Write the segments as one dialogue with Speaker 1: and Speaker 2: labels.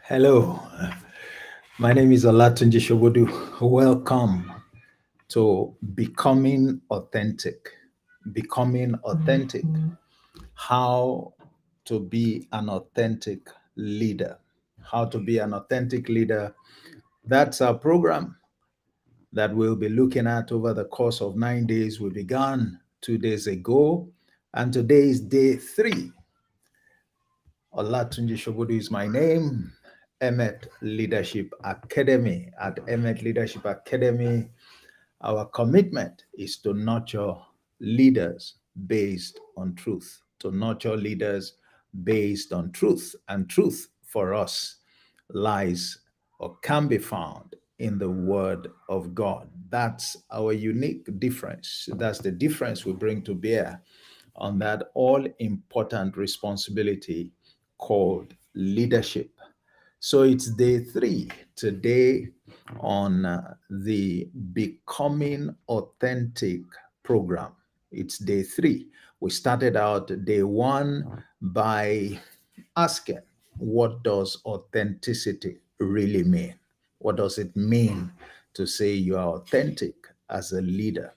Speaker 1: Hello, my name is Olatunji Shobodu. Welcome to Becoming Authentic. Becoming Authentic. How to be an authentic leader. How to be an authentic leader. That's our program that we'll be looking at over the course of 9 days. We began 2 days ago, and today is day 3. Olatunji Shobodu is my name. Emmet Leadership Academy. At Emmet Leadership Academy, our commitment is to nurture leaders based on truth, to nurture leaders based on truth. And truth for us lies or can be found in the Word of God. That's our unique difference. That's the difference we bring to bear on that all important responsibility called leadership. So it's day 3 today on the Becoming Authentic program. It's day 3. We started out day 1 by asking, what does authenticity really mean? What does it mean to say you are authentic as a leader?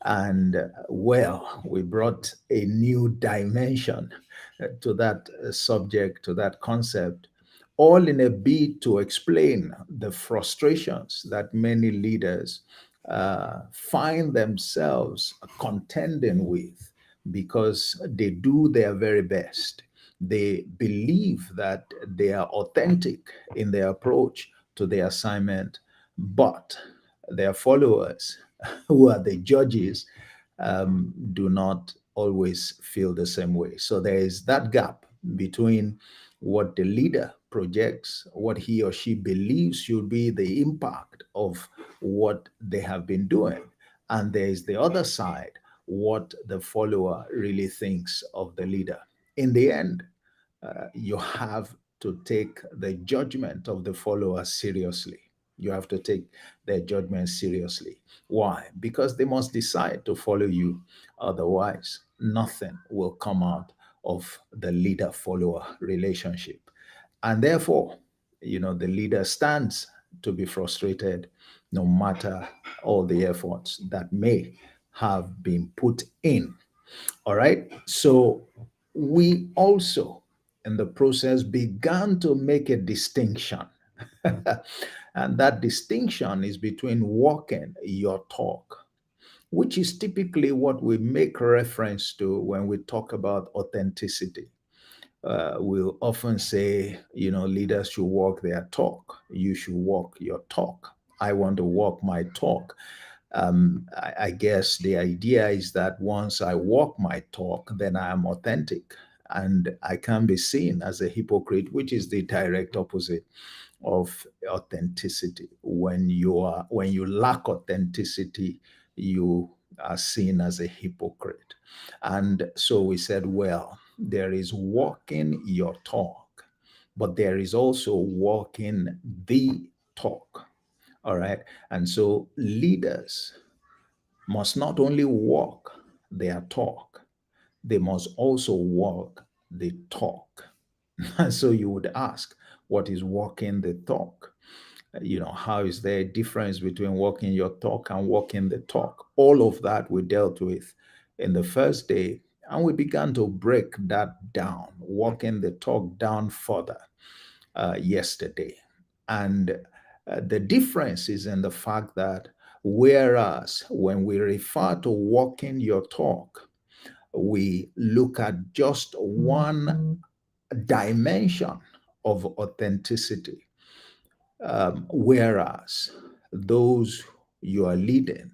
Speaker 1: And well, we brought a new dimension to that subject, to that concept, all in a bid to explain the frustrations that many leaders find themselves contending with because they do their very best. They believe that they are authentic in their approach to the assignment, but their followers, who are the judges, do not always feel the same way. So there is that gap between what the leader projects, what he or she believes should be the impact of what they have been doing. And there is the other side, what the follower really thinks of the leader. In the end, you have to take the judgment of the follower seriously. You have to take their judgment seriously. Why? Because they must decide to follow you. Otherwise, nothing will come out of the leader follower relationship. And therefore, the leader stands to be frustrated no matter all the efforts that may have been put in. All right. So we also, in the process, began to make a distinction. And that distinction is between walking your talk, which is typically what we make reference to when we talk about authenticity. We'll often say, leaders should walk their talk. You should walk your talk. I want to walk my talk. I guess the idea is that once I walk my talk, then I am authentic and I can be seen as a hypocrite, which is the direct opposite of authenticity. When you lack authenticity, you are seen as a hypocrite. And so we said, well, there is walking your talk, but there is also walking the talk. All right. And so leaders must not only walk their talk, they must also walk the talk. So you would ask, what is walking the talk? How is there a difference between walking your talk and walking the talk? All of that we dealt with in the first day, and we began to break that down, walking the talk down further yesterday. And the difference is in the fact that whereas when we refer to walking your talk, we look at just one dimension of authenticity, whereas those you are leading,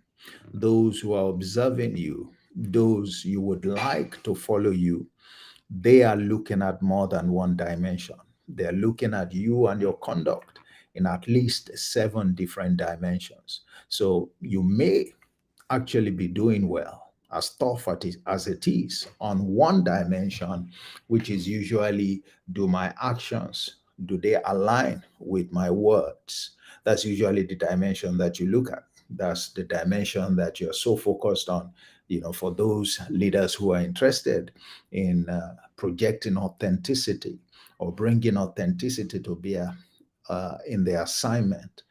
Speaker 1: those who are observing you, those you would like to follow you, they are looking at more than one dimension. They're looking at you and your conduct in at least 7 different dimensions. So you may actually be doing well, as tough as it is on one dimension, which is usually, do my actions, do they align with my words? That's usually the dimension that you look at. That's the dimension that you're so focused on. For those leaders who are interested in projecting authenticity or bringing authenticity to bear, in their assignment.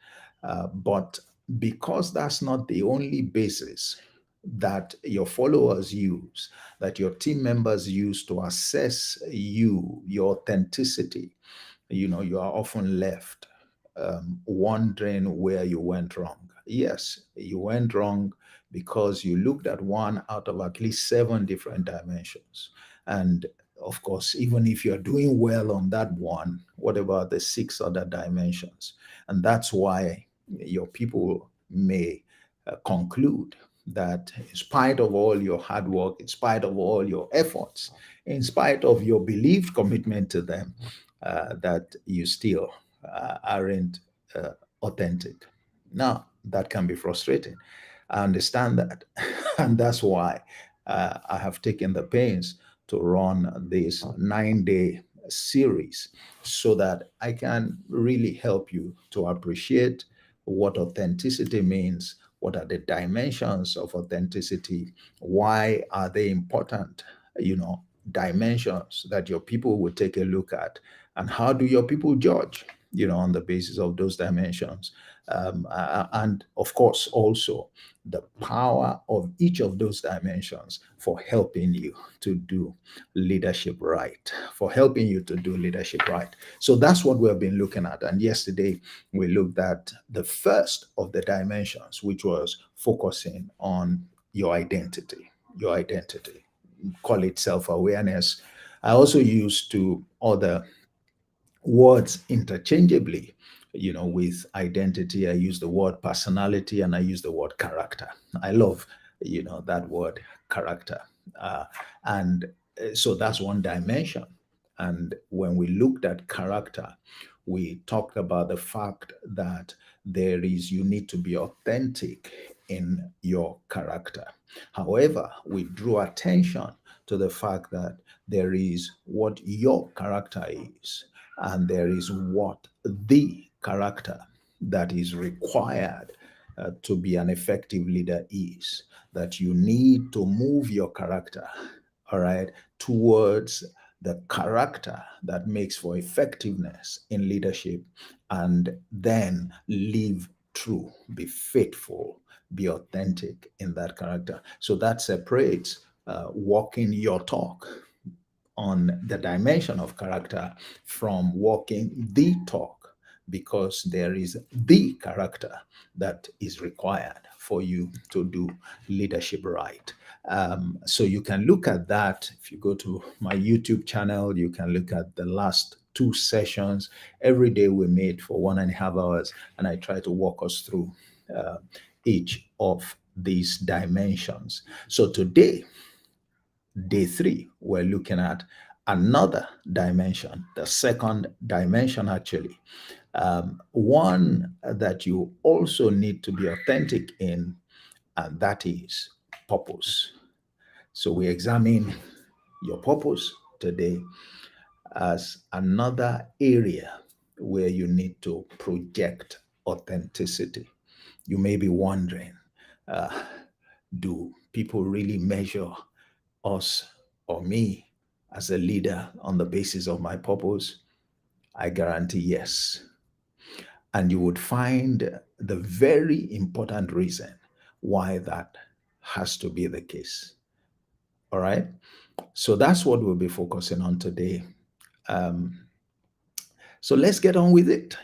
Speaker 1: But because that's not the only basis that your followers use, that your team members use to assess you, your authenticity, you are often left wondering where you went wrong. Yes, you went wrong because you looked at one out of at least seven different dimensions. And of course, even if you're doing well on that one, what about the six other dimensions? And that's why your people may conclude that in spite of all your hard work, in spite of all your efforts, in spite of your believed commitment to them, that you still aren't authentic. Now, that can be frustrating. I understand that. And that's why I have taken the pains to run this 9-day series so that I can really help you to appreciate what authenticity means, what are the dimensions of authenticity, why are they important, dimensions that your people will take a look at, and how do your people judge, on the basis of those dimensions. And of course, also the power of each of those dimensions for helping you to do leadership right, for helping you to do leadership right. So that's what we've been looking at. And yesterday, we looked at the first of the dimensions, which was focusing on your identity, your identity. Call it self awareness. I also used two other words interchangeably. With identity, I use the word personality and I use the word character. I love, that word character. And so that's one dimension. And when we looked at character, we talked about the fact that you need to be authentic in your character. However, we drew attention to the fact that there is what your character is, and there is what the character that is required to be an effective leader is. That you need to move your character, all right, towards the character that makes for effectiveness in leadership, and then live true, be faithful, be authentic in that character. So that separates walking your talk on the dimension of character from walking the talk, because there is the character that is required for you to do leadership right. So you can look at that. If you go to my YouTube channel, you can look at the last two sessions. Every day we meet for 1.5 hours, and I try to walk us through each of these dimensions. So today, day 3, we're looking at another dimension, the second dimension, actually. One that you also need to be authentic in, and that is purpose. So we examine your purpose today as another area where you need to project authenticity. You may be wondering, uh, do people really measure us or me as a leader on the basis of my purpose? I guarantee yes. And you would find the very important reason why that has to be the case. All right. So that's what we'll be focusing on today. Um, so let's get on with it.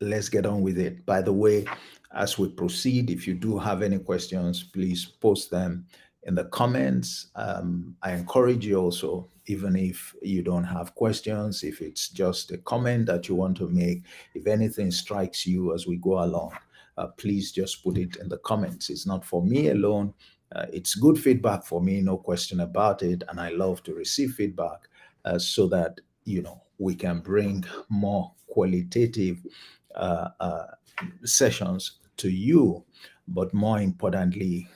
Speaker 1: Let's get on with it. By the way, as we proceed, if you do have any questions, please post them in the comments. I encourage you also, even if you don't have questions, if it's just a comment that you want to make, if anything strikes you as we go along, please just put it in the comments. It's not for me alone. It's good feedback for me, no question about it. And I love to receive feedback so that, we can bring more qualitative sessions to you. But more importantly,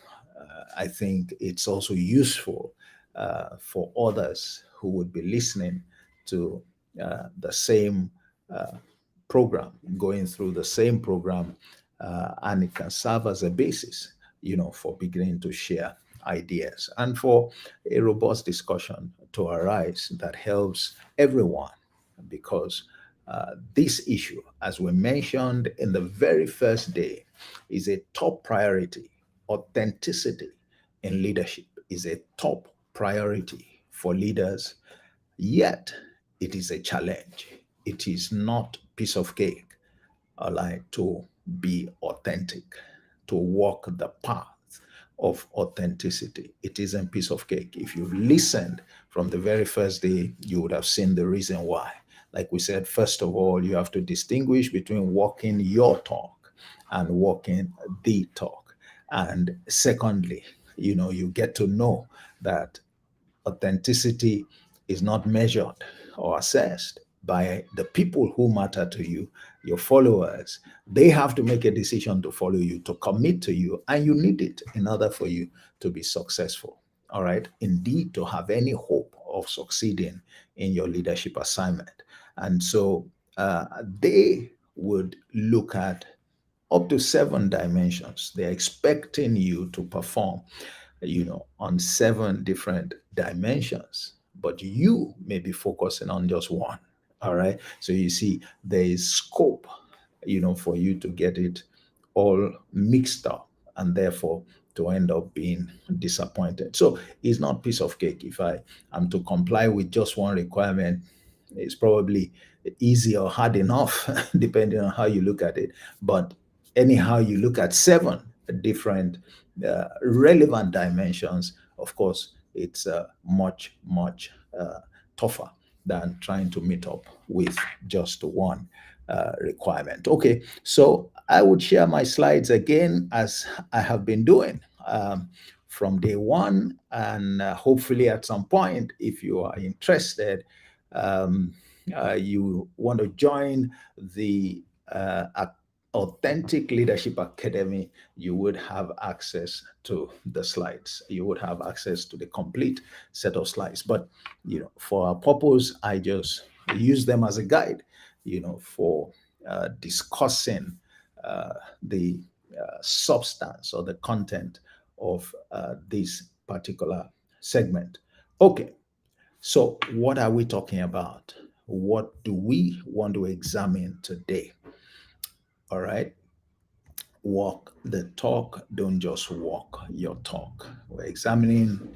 Speaker 1: I think it's also useful for others who would be listening to the same program, going through the same program, and it can serve as a basis, for beginning to share ideas and for a robust discussion to arise that helps everyone, because This issue, as we mentioned in the very first day, is a top priority. Authenticity in leadership is a top priority for leaders, yet it is a challenge. It is not piece of cake, like to be authentic, to walk the path of authenticity. It isn't piece of cake. If you've listened from the very first day, you would have seen the reason why. Like we said, first of all, you have to distinguish between walking your talk and walking the talk. And secondly, you get to know that authenticity is not measured or assessed by the people who matter to you, your followers. They have to make a decision to follow you, to commit to you, and you need it in order for you to be successful. All right. Indeed, to have any hope of succeeding in your leadership assignment. And so they would look at up to 7 dimensions. They're expecting you to perform on 7 different dimensions, but you may be focusing on just one. All right. So you see, there is scope, for you to get it all mixed up and therefore to end up being disappointed. So it's not piece of cake. If I am to comply with just one requirement, it's probably easy or hard enough, depending on how you look at it. But anyhow, you look at 7 different relevant dimensions, of course, it's much, much tougher than trying to meet up with just one requirement. Okay, so I would share my slides again as I have been doing from day one, and hopefully at some point, if you are interested, um, you want to join the Authentic Leadership Academy, you would have access to the slides. You would have access to the complete set of slides. But, for our purpose, I just use them as a guide, for discussing the substance or the content of this particular segment. Okay, so what are we talking about? What do we want to examine today? All right. Walk the talk, don't just walk your talk. We're examining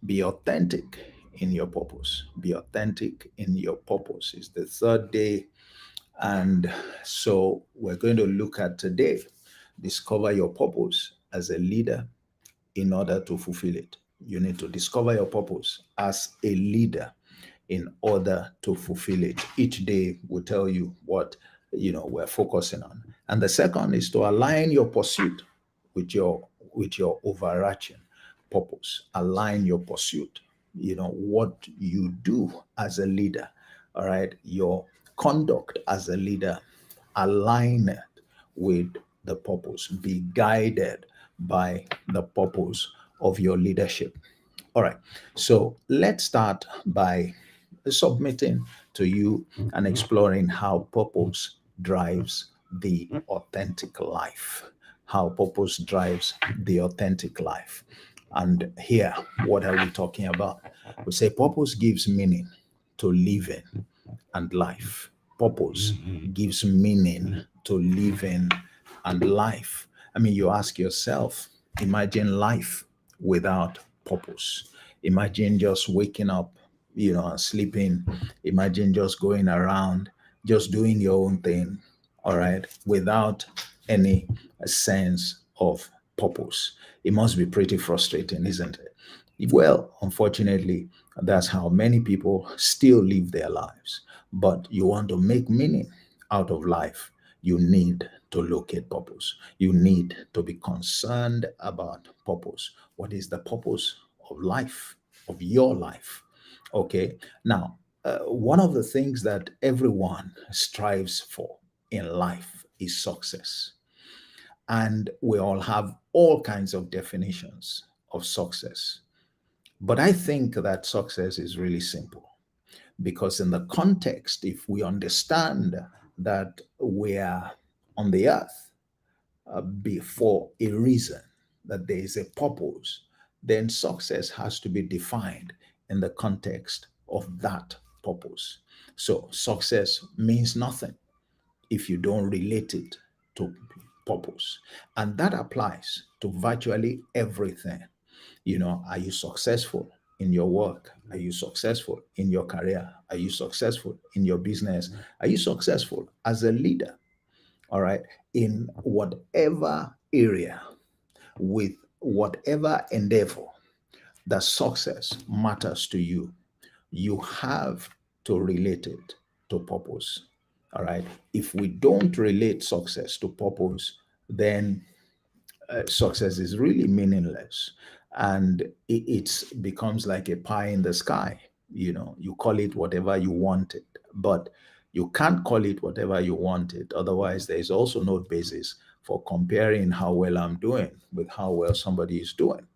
Speaker 1: be authentic in your purpose. Be authentic in your purpose is the third day. And so we're going to look at today, discover your purpose as a leader in order to fulfill it. You need to discover your purpose as a leader in order to fulfill it. Each day will tell you what we're focusing on. And the second is to align your pursuit with your overarching purpose. Align your pursuit. What you do as a leader. All right. Your conduct as a leader, align it with the purpose. Be guided by the purpose of your leadership. All right. So let's start by submitting to you and exploring how purpose drives the authentic life. How purpose drives the authentic life. And here, what are we talking about? We say purpose gives meaning to living and life. Purpose gives meaning to living and life. I mean, you ask yourself, imagine life without purpose. Imagine just waking up, and sleeping. Imagine just going around, just doing your own thing, all right, without any sense of purpose. It must be pretty frustrating, isn't it? Well, unfortunately, that's how many people still live their lives. But you want to make meaning out of life, you need to locate purpose. You need to be concerned about purpose. What is the purpose of life, of your life? Okay. Now, one of the things that everyone strives for in life is success. And we all have all kinds of definitions of success. But I think that success is really simple because, in the context, if we understand that we are on the earth for a reason, that there is a purpose, then success has to be defined in the context of that purpose. So success means nothing if you don't relate it to purpose. And that applies to virtually everything. Are you successful in your work? Are you successful in your career? Are you successful in your business? Are you successful as a leader? All right. In whatever area, with whatever endeavor that success matters to you, you have to relate it to purpose. All right. If we don't relate success to purpose, then success is really meaningless, and it becomes like a pie in the sky. You call it whatever you want it, but you can't call it whatever you want it. Otherwise, there is also no basis for comparing how well I'm doing with how well somebody is doing.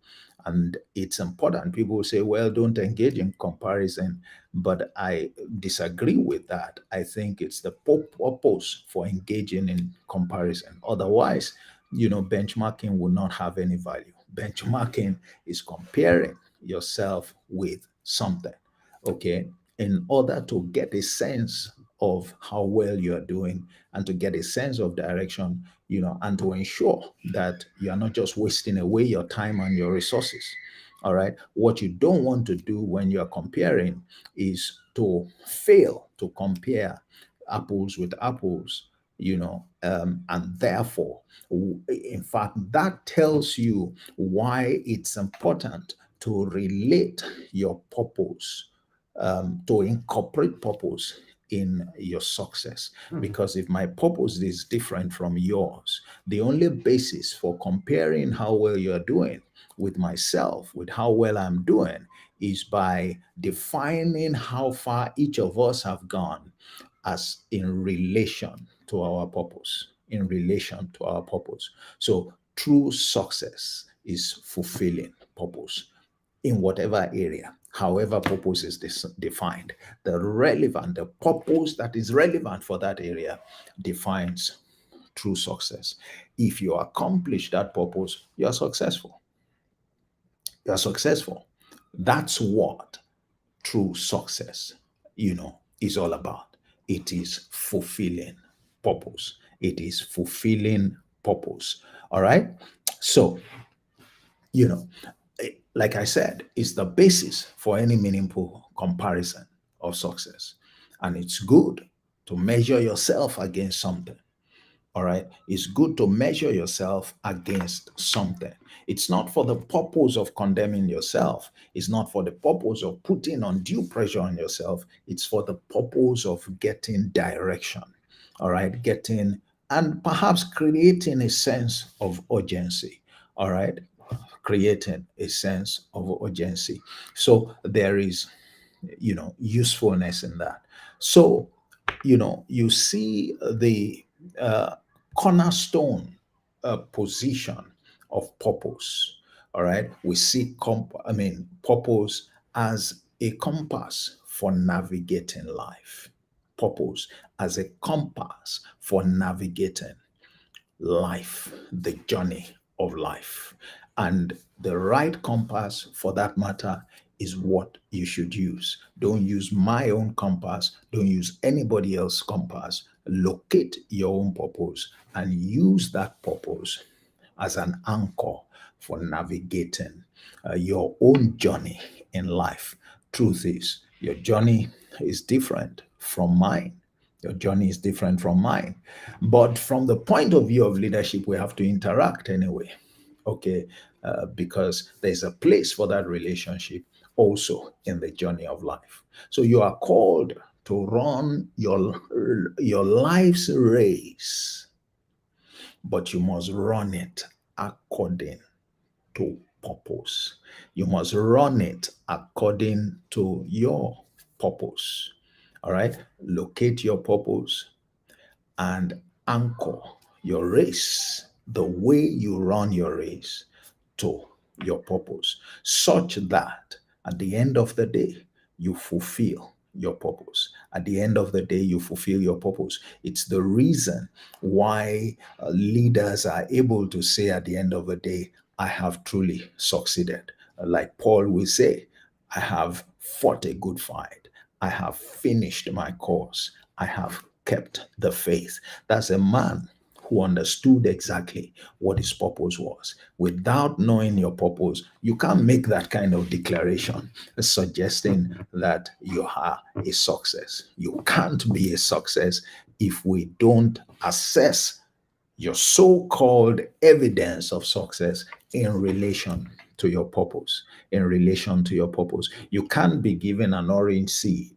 Speaker 1: And it's important. People say, well, don't engage in comparison, but I disagree with that. I think it's the purpose for engaging in comparison. Otherwise, benchmarking will not have any value. Benchmarking is comparing yourself with something, okay, in order to get a sense of how well you're doing and to get a sense of direction, and to ensure that you are not just wasting away your time and your resources. All right. What you don't want to do when you are comparing is to fail to compare apples with apples, and therefore, in fact, that tells you why it's important to relate your purpose, to incorporate purpose in your success. Because if my purpose is different from yours, the only basis for comparing how well you're doing with myself, with how well I'm doing, is by defining how far each of us have gone as in relation to our purpose. In relation to our purpose. So true success is fulfilling purpose in whatever area, however purpose is defined. The purpose that is relevant for that area defines true success. If you accomplish that purpose, you are successful. You are successful. That's what true success, is all about. It is fulfilling purpose. It is fulfilling purpose. All right. So, you know, like I said, it's the basis for any meaningful comparison of success. And it's good to measure yourself against something. All right. It's good to measure yourself against something. It's not for the purpose of condemning yourself. It's not for the purpose of putting undue pressure on yourself. It's for the purpose of getting direction. All right. And perhaps creating a sense of urgency. All right. Creating a sense of urgency. So there is, usefulness in that. So, you see the uh, cornerstone position of purpose. All right, we see purpose as a compass for navigating life. Purpose as a compass for navigating life, the journey of life. And the right compass, for that matter, is what you should use. Don't use my own compass. Don't use anybody else's compass. Locate your own purpose and use that purpose as an anchor for navigating your own journey in life. Truth is, your journey is different from mine. Your journey is different from mine. But from the point of view of leadership, we have to interact anyway. Okay. Because there's a place for that relationship also in the journey of life. So you are called to run your life's race, but you must run it according to purpose. You must run it according to your purpose. All right. Locate your purpose and anchor your race, the way you run your race, to your purpose, such that at the end of the day, you fulfill your purpose. At the end of the day, you fulfill your purpose. It's the reason why leaders are able to say at the end of the day, I have truly succeeded. Like Paul will say, I have fought a good fight. I have finished my course. I have kept the faith. That's a man who understood exactly what his purpose was. Without knowing your purpose, you can't make that kind of declaration suggesting that you are a success. You can't be a success if we don't assess your so-called evidence of success in relation to your purpose. In relation to your purpose, you can't be given an orange seed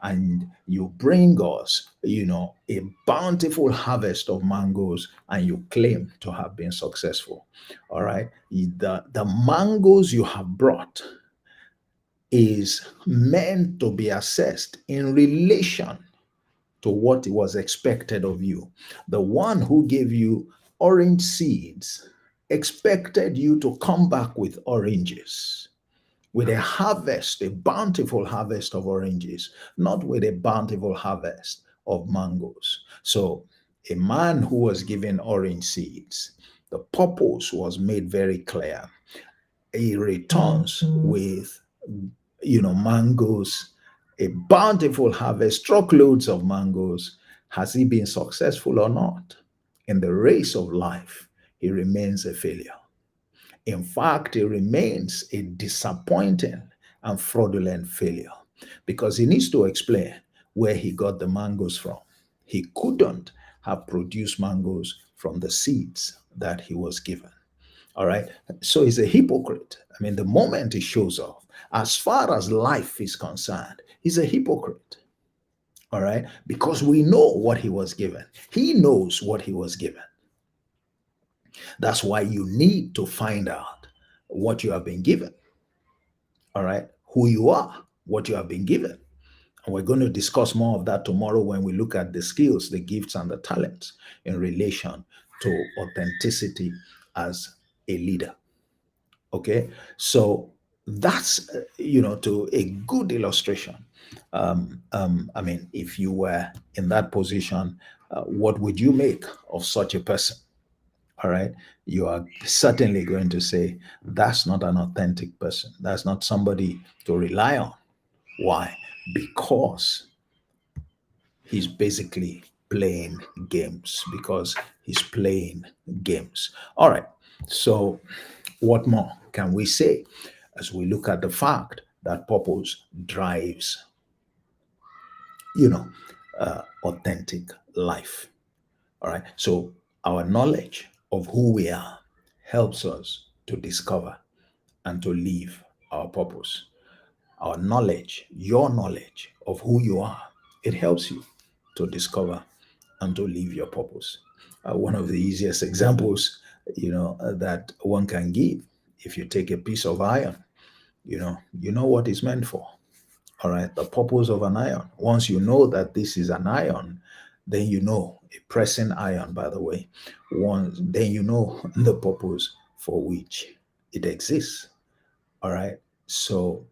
Speaker 1: and you bring us, a bountiful harvest of mangoes, and you claim to have been successful. All right, the mangoes you have brought is meant to be assessed in relation to what was expected of you. The one who gave you orange seeds expected you to come back with oranges, with a harvest, a bountiful harvest of oranges, not with a bountiful harvest of mangoes. So, a man who was given orange seeds, the purpose was made very clear. He returns with mangoes, a bountiful harvest, truckloads of mangoes. Has he been successful or not? In the race of life, he remains a failure. In fact, he remains a disappointing and fraudulent failure because he needs to explain where he got the mangoes from. He couldn't have produced mangoes from the seeds that he was given. All right. So he's a hypocrite. I mean, the moment he shows off, as far as life is concerned, he's a hypocrite. All right. Because we know what he was given. He knows what he was given. That's why you need to find out what you have been given. All right. Who you are, what you have been given. And we're going to discuss more of that tomorrow when we look at the skills, the gifts, and the talents in relation to authenticity as a leader. Okay, so that's to a good illustration. I mean, if you were in that position, what would you make of such a person? All right, you are certainly going to say that's not an authentic person. That's not somebody to rely on. Why? Because he's basically playing games. Because he's playing games. All right, so what more can we say as we look at the fact that purpose drives, you know, authentic life? All right. So our knowledge of who we are helps us to discover and to live our purpose. Our knowledge, your knowledge of who you are, it helps you to discover and to live your purpose. One of the easiest examples, that one can give, if you take a piece of iron, you know what it's meant for. All right, the purpose of an iron. Once you know that this is an iron, then you know a pressing iron, by the way. Once then you know the purpose for which it exists. All right. So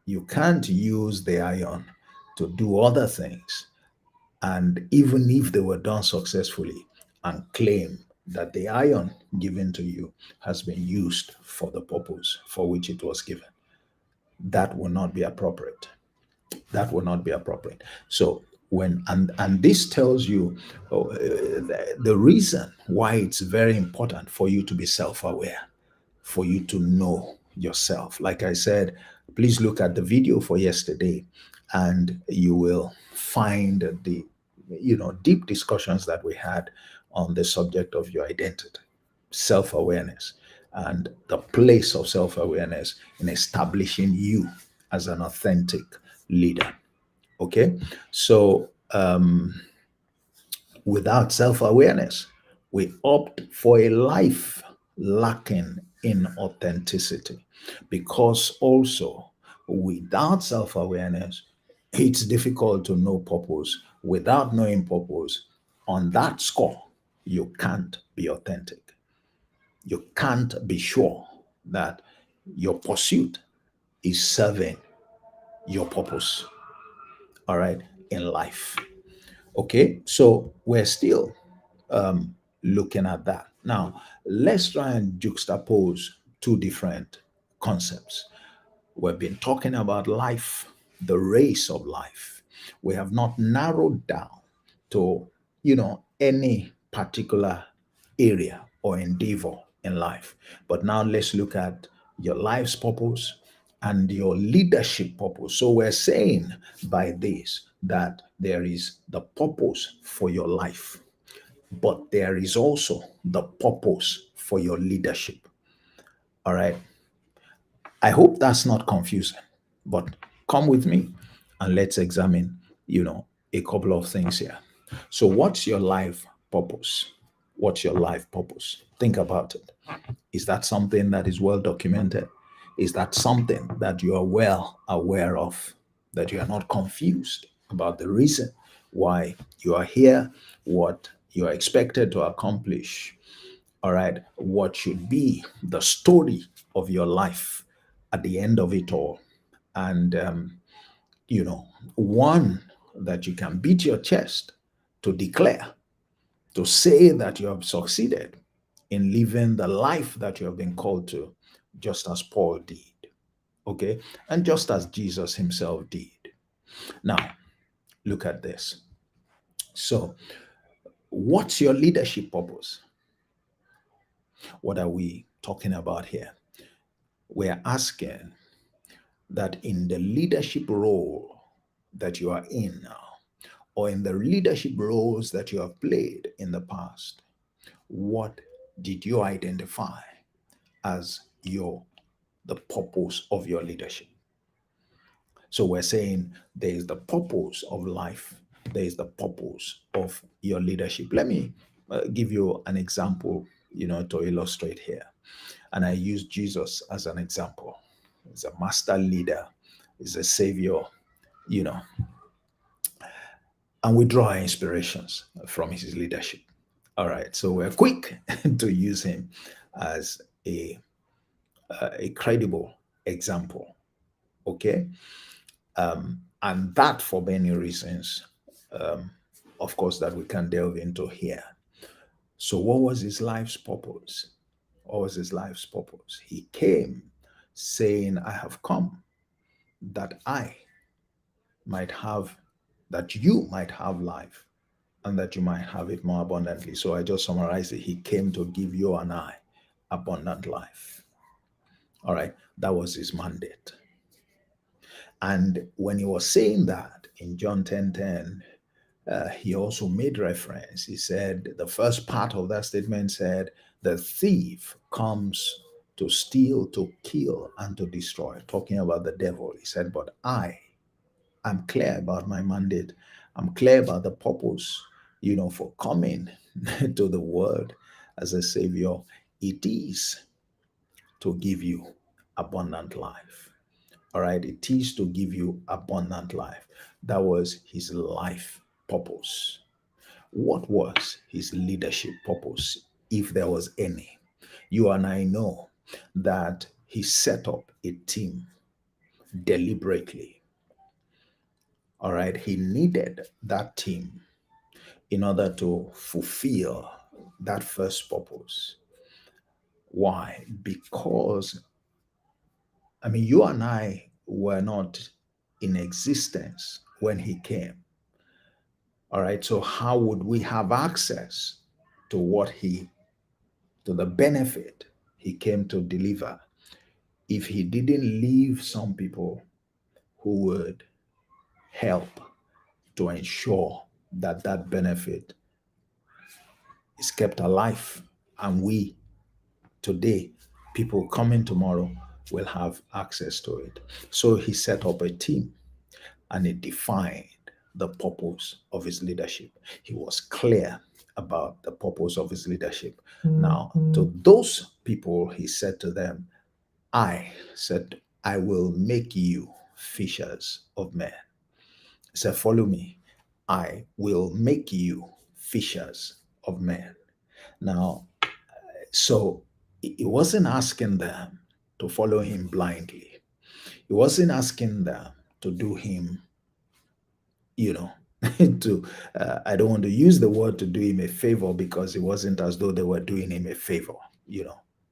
Speaker 1: you can't use the iron to do other things. And even if they were done successfully, and claim that the iron given to you has been used for the purpose for which it was given, that will not be appropriate. That will not be appropriate. So and this tells you the reason why it's very important for you to be self-aware, for you to know yourself. Like I said, please look at the video for yesterday and you will find the deep discussions that we had on the subject of your identity, self-awareness, and the place of self-awareness in establishing you as an authentic leader. Okay, so without self awareness, we opt for a life lacking in authenticity, because also without self awareness, it's difficult to know purpose. Without knowing purpose, on that score, you can't be authentic. You can't be sure that your pursuit is serving your purpose, all right, in life. Okay, so we're still looking at that. Now, let's try and juxtapose two different concepts. We've been talking about life the race of life. We have not narrowed down to, any particular area or endeavor in life. But now let's look at your life's purpose and your leadership purpose. So we're saying by this that there is the purpose for your life, but there is also the purpose for your leadership. All right. I hope that's not confusing, but come with me and let's examine, a couple of things here. So, what's your life purpose? What's your life purpose? Think about it. Is that something that is well documented? Is that something that you are well aware of? That you are not confused about the reason why you are here, what you are expected to accomplish? All right, what should be the story of your life at the end of it all? And, you know, one that you can beat your chest to declare, to say that you have succeeded in living the life that you have been called to, just as Paul did, okay? And just as Jesus himself did. Now, look at this. So, what's your leadership purpose? What are we talking about here? We're asking that in the leadership role that you are in now, or in the leadership roles that you have played in the past, what did you identify as the purpose of your leadership? So we're saying there is the purpose of life, there is the purpose of your leadership. Let me give you an example, to illustrate here. And I use Jesus as an example. He's a master leader, he's a savior, you know, and we draw our inspirations from his leadership. All right, so we're quick to use him as a credible example. Okay, and that for many reasons, um, of course, that we can delve into here. So, what was his life's purpose? What was his life's purpose? He came saying, I have come that I might have, that you might have life and that you might have it more abundantly. So I just summarized it. He came to give you and I abundant life. All right, that was his mandate. And when he was saying that in John 10:10, he also made reference. He said, the first part of that statement said, the thief comes to steal, to kill, and to destroy, talking about the devil. He said, but I'm clear about my mandate. I'm clear about the purpose, for coming to the world as a savior. It is to give you abundant life. All right, it is to give you abundant life. That was his life purpose. What was his leadership purpose, if there was any? You and I know that he set up a team deliberately. All right, he needed that team in order to fulfill that first purpose. Why? Because, you and I were not in existence when he came. All right, so how would we have access to to the benefit he came to deliver if he didn't leave some people who would help to ensure that that benefit is kept alive, and we today, people coming tomorrow, will have access to it? So he set up a team and it defined the purpose of his leadership. He was clear about the purpose of his leadership. Now, to those people, he said to them, I will make you fishers of men. He said, follow me. I will make you fishers of men. Now, so he wasn't asking them to follow him blindly. He wasn't asking them to do him, you know, to, I don't want to use the word to do him a favor, because it wasn't as though they were doing him a favor,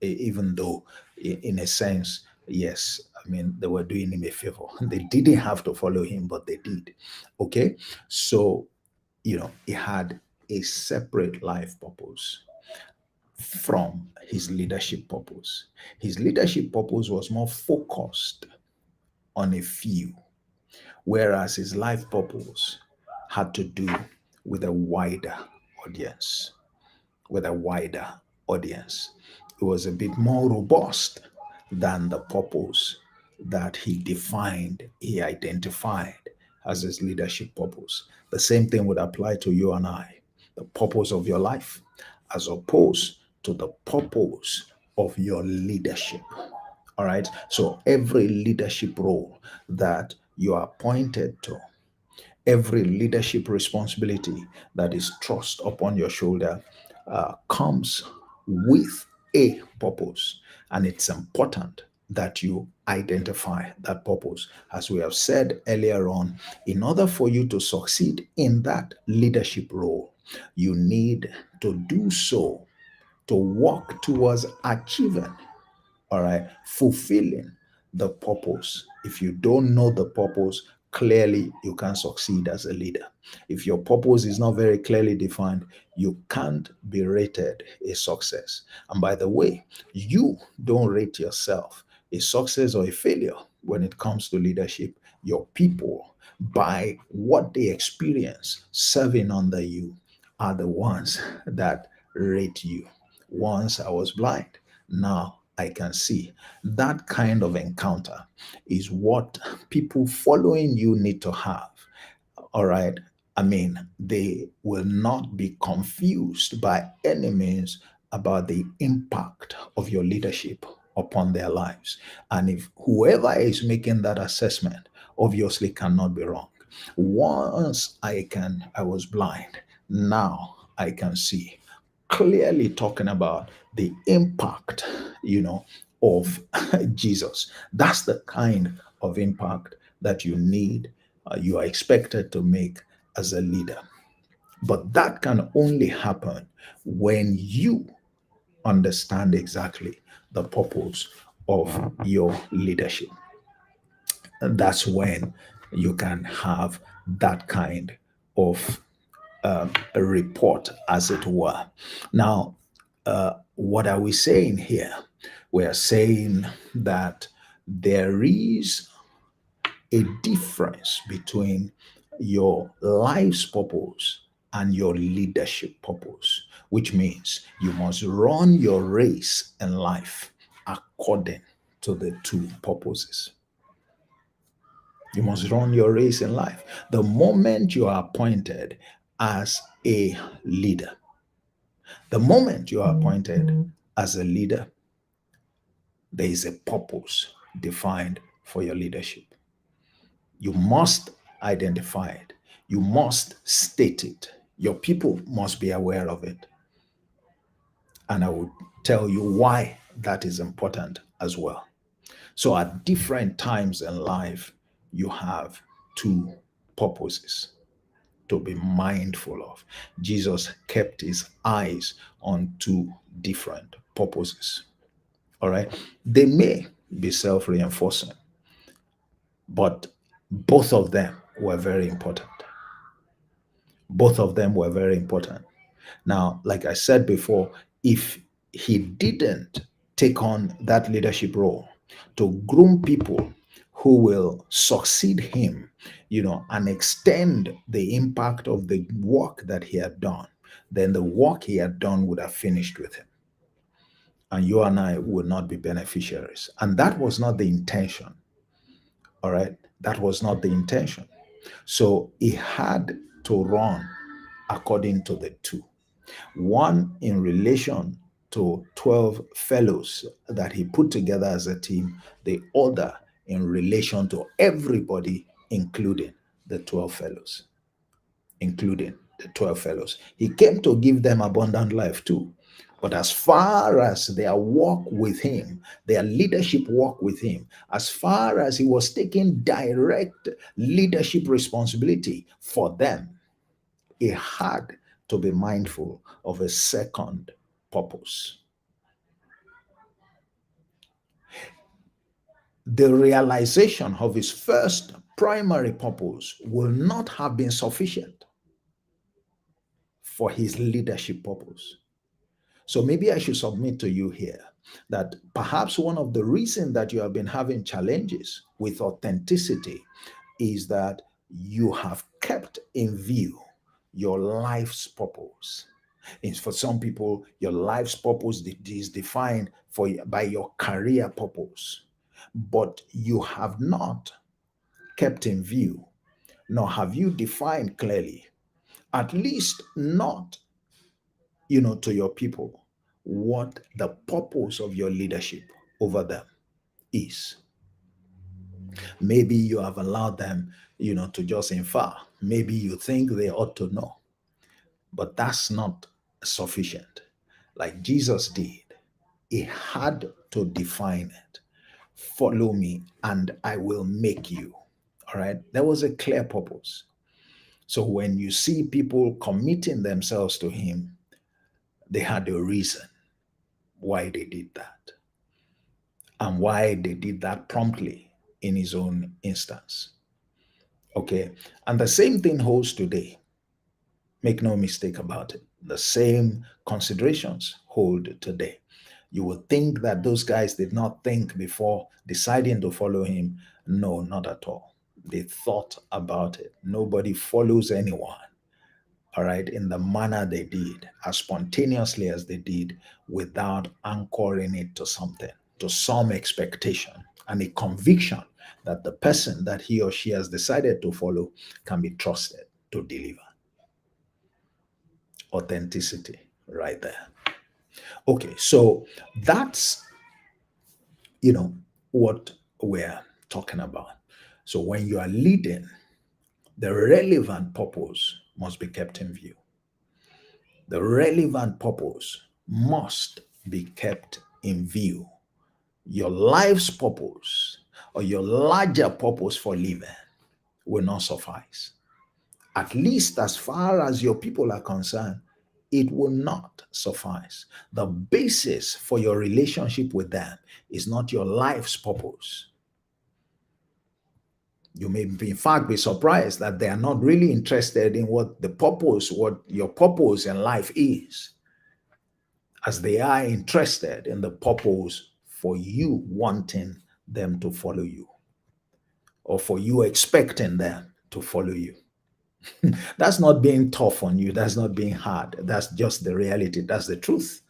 Speaker 1: even though in a sense, yes, I mean, they were doing him a favor. They didn't have to follow him, but they did. Okay. So, he had a separate life purpose from his leadership purpose. His leadership purpose was more focused on a few, whereas his life purpose had to do with a wider audience. With a wider audience. It was a bit more robust than the purpose that he defined, he identified as his leadership purpose. The same thing would apply to you and I. The purpose of your life, as opposed to the purpose of your leadership. All right. So every leadership role that you are appointed to, every leadership responsibility that is thrust upon your shoulder comes with a purpose. And it's important that you identify that purpose. As we have said earlier on, in order for you to succeed in that leadership role, you need to do so to work towards achieving, all right, fulfilling the purpose. If you don't know the purpose, clearly you can't succeed as a leader. If your purpose is not very clearly defined, you can't be rated a success. And by the way, you don't rate yourself a success or a failure when it comes to leadership. Your people, by what they experience serving under you, are the ones that rate you. Once I was blind, now I can see. That kind of encounter is what people following you need to have. All right. I mean, they will not be confused by any means about the impact of your leadership upon their lives. And if whoever is making that assessment obviously cannot be wrong. Once I was blind, now I can see. Clearly talking about the impact, of Jesus. That's the kind of impact that you are expected to make as a leader. But that can only happen when you understand exactly the purpose of your leadership. And that's when you can have that kind of a report, as it were. Now, what are we saying here? We are saying that there is a difference between your life's purpose and your leadership purpose, which means you must run your race in life according to the two purposes. You must run your race in life. The moment you are appointed as a leader, the moment you are appointed as a leader, there is a purpose defined for your leadership. You must identify it. You must state it. Your people must be aware of it. And I will tell you why that is important as well. So, at different times in life, you have two purposes to be mindful of. Jesus kept his eyes on two different purposes. All right. They may be self reinforcing, but both of them were very important. Both of them were very important. Now, like I said before, if he didn't take on that leadership role to groom people who will succeed him, and extend the impact of the work that he had done, then the work he had done would have finished with him. And you and I would not be beneficiaries. And that was not the intention. All right. That was not the intention. So he had to run according to the two. One in relation to 12 fellows that he put together as a team, the other in relation to everybody, including the 12 fellows. Including the 12 fellows. He came to give them abundant life too. But as far as their walk with him, their leadership walk with him, as far as he was taking direct leadership responsibility for them, he had to be mindful of a second purpose. the realization of his first primary purpose will not have been sufficient for his leadership purpose. So maybe I should submit to you here that perhaps one of the reasons that you have been having challenges with authenticity is that you have kept in view your life's purpose. And for some people, your life's purpose is defined by your career purpose, but you have not kept in view, nor have you defined clearly, at least not, to your people, what the purpose of your leadership over them is. Maybe you have allowed them, to just infer. Maybe you think they ought to know, but that's not sufficient. Like Jesus did, he had to define it. Follow me, and I will make you. All right. There was a clear purpose. So when you see people committing themselves to him, they had a reason why they did that and why they did that promptly in his own instance. Okay. And the same thing holds today. Make no mistake about it. The same considerations hold today. You would think that those guys did not think before deciding to follow him. No, not at all. They thought about it. Nobody follows anyone, all right, in the manner they did, as spontaneously as they did, without anchoring it to something, to some expectation and a conviction that the person that he or she has decided to follow can be trusted to deliver. Authenticity right there. Okay, so that's, what we're talking about. So when you are leading, the relevant purpose must be kept in view. The relevant purpose must be kept in view. Your life's purpose or your larger purpose for living will not suffice. At least as far as your people are concerned, it will not suffice. The basis for your relationship with them is not your life's purpose. You may, in fact, be surprised that they are not really interested in what your purpose in life is, as they are interested in the purpose for you wanting them to follow you, or for you expecting them to follow you. That's not being tough on you. That's not being hard. That's just the reality. That's the truth.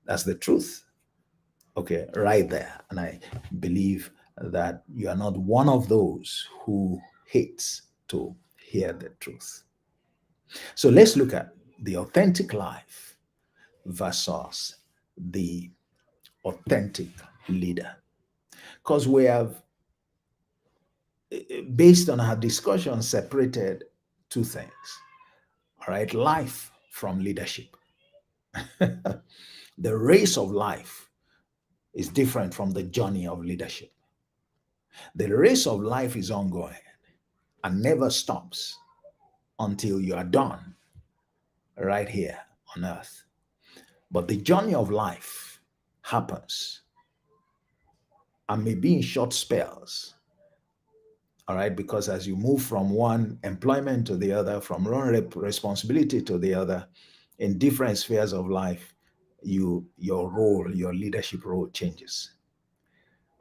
Speaker 1: That's the truth. Okay, right there. And I believe that you are not one of those who hates to hear the truth. So let's look at the authentic life versus the authentic leader. Because we have, based on our discussion, separated two things. All right, life from leadership. The race of life is different from the journey of leadership. The race of life is ongoing and never stops until you are done right here on earth. But the journey of life happens and may be in short spells. All right, because as you move from one employment to the other, from one responsibility to the other, in different spheres of life, your leadership role changes.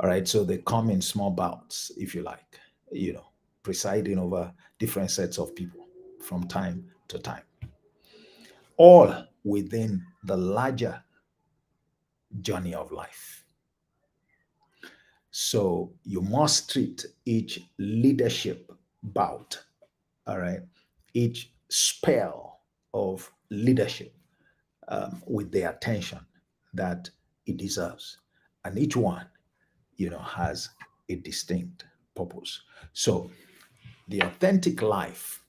Speaker 1: All right, so they come in small bouts, if you like, presiding over different sets of people from time to time, all within the larger journey of life. So you must treat each leadership bout, all right, each spell of leadership with the attention that it deserves. And each one, has a distinct purpose. So the authentic life,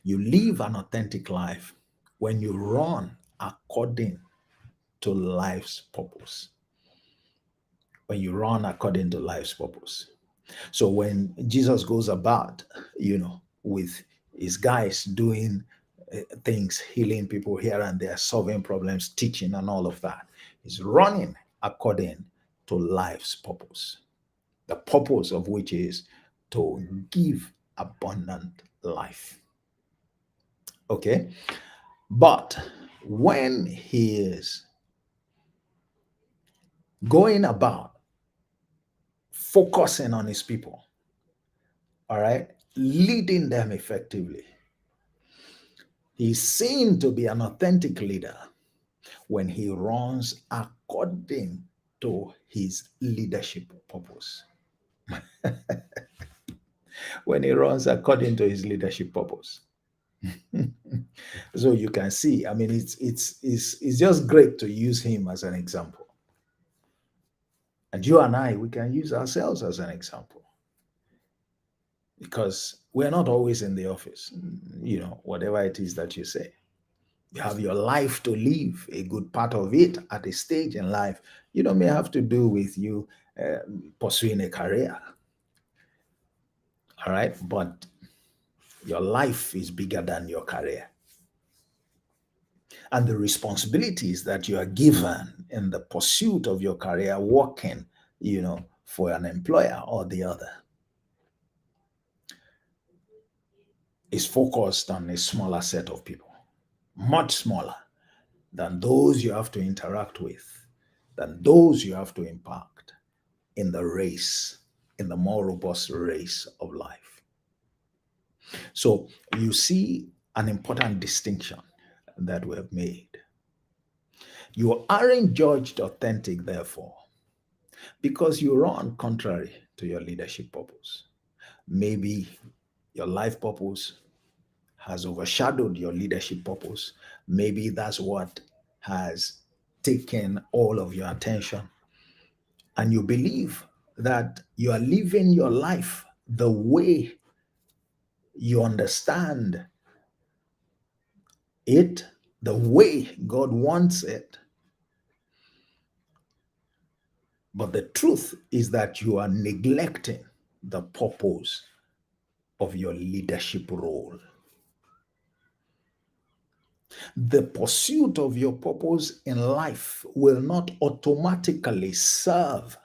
Speaker 1: you live an authentic life when you run according to life's purpose. When you run according to life's purpose. So when Jesus goes about, with his guys doing things, healing people here and there, solving problems, teaching, and all of that, he's running according to life's purpose, the purpose of which is to give abundant life. Okay? But when he is going about focusing on his people, all right, leading them effectively, he's seen to be an authentic leader when he runs according to his leadership purpose. When he runs according to his leadership purpose. So you can see, I mean, it's just great to use him as an example. And you and I, we can use ourselves as an example because we're not always in the office, whatever it is that you say. You have your life to live, a good part of it at a stage in life, may have to do with you pursuing a career. All right. But your life is bigger than your career. And the responsibilities that you are given in the pursuit of your career, working, for an employer or the other, is focused on a smaller set of people, much smaller than those you have to interact with, than those you have to impact in the race, in the more robust race of life. So you see an important distinction that we have made. You aren't judged authentic, therefore, because you run contrary to your leadership purpose. Maybe your life purpose has overshadowed your leadership purpose. Maybe that's what has taken all of your attention. And you believe that you are living your life the way you understand it, the way God wants it. But the truth is that you are neglecting the purpose of your leadership role. The pursuit of your purpose in life will not automatically serve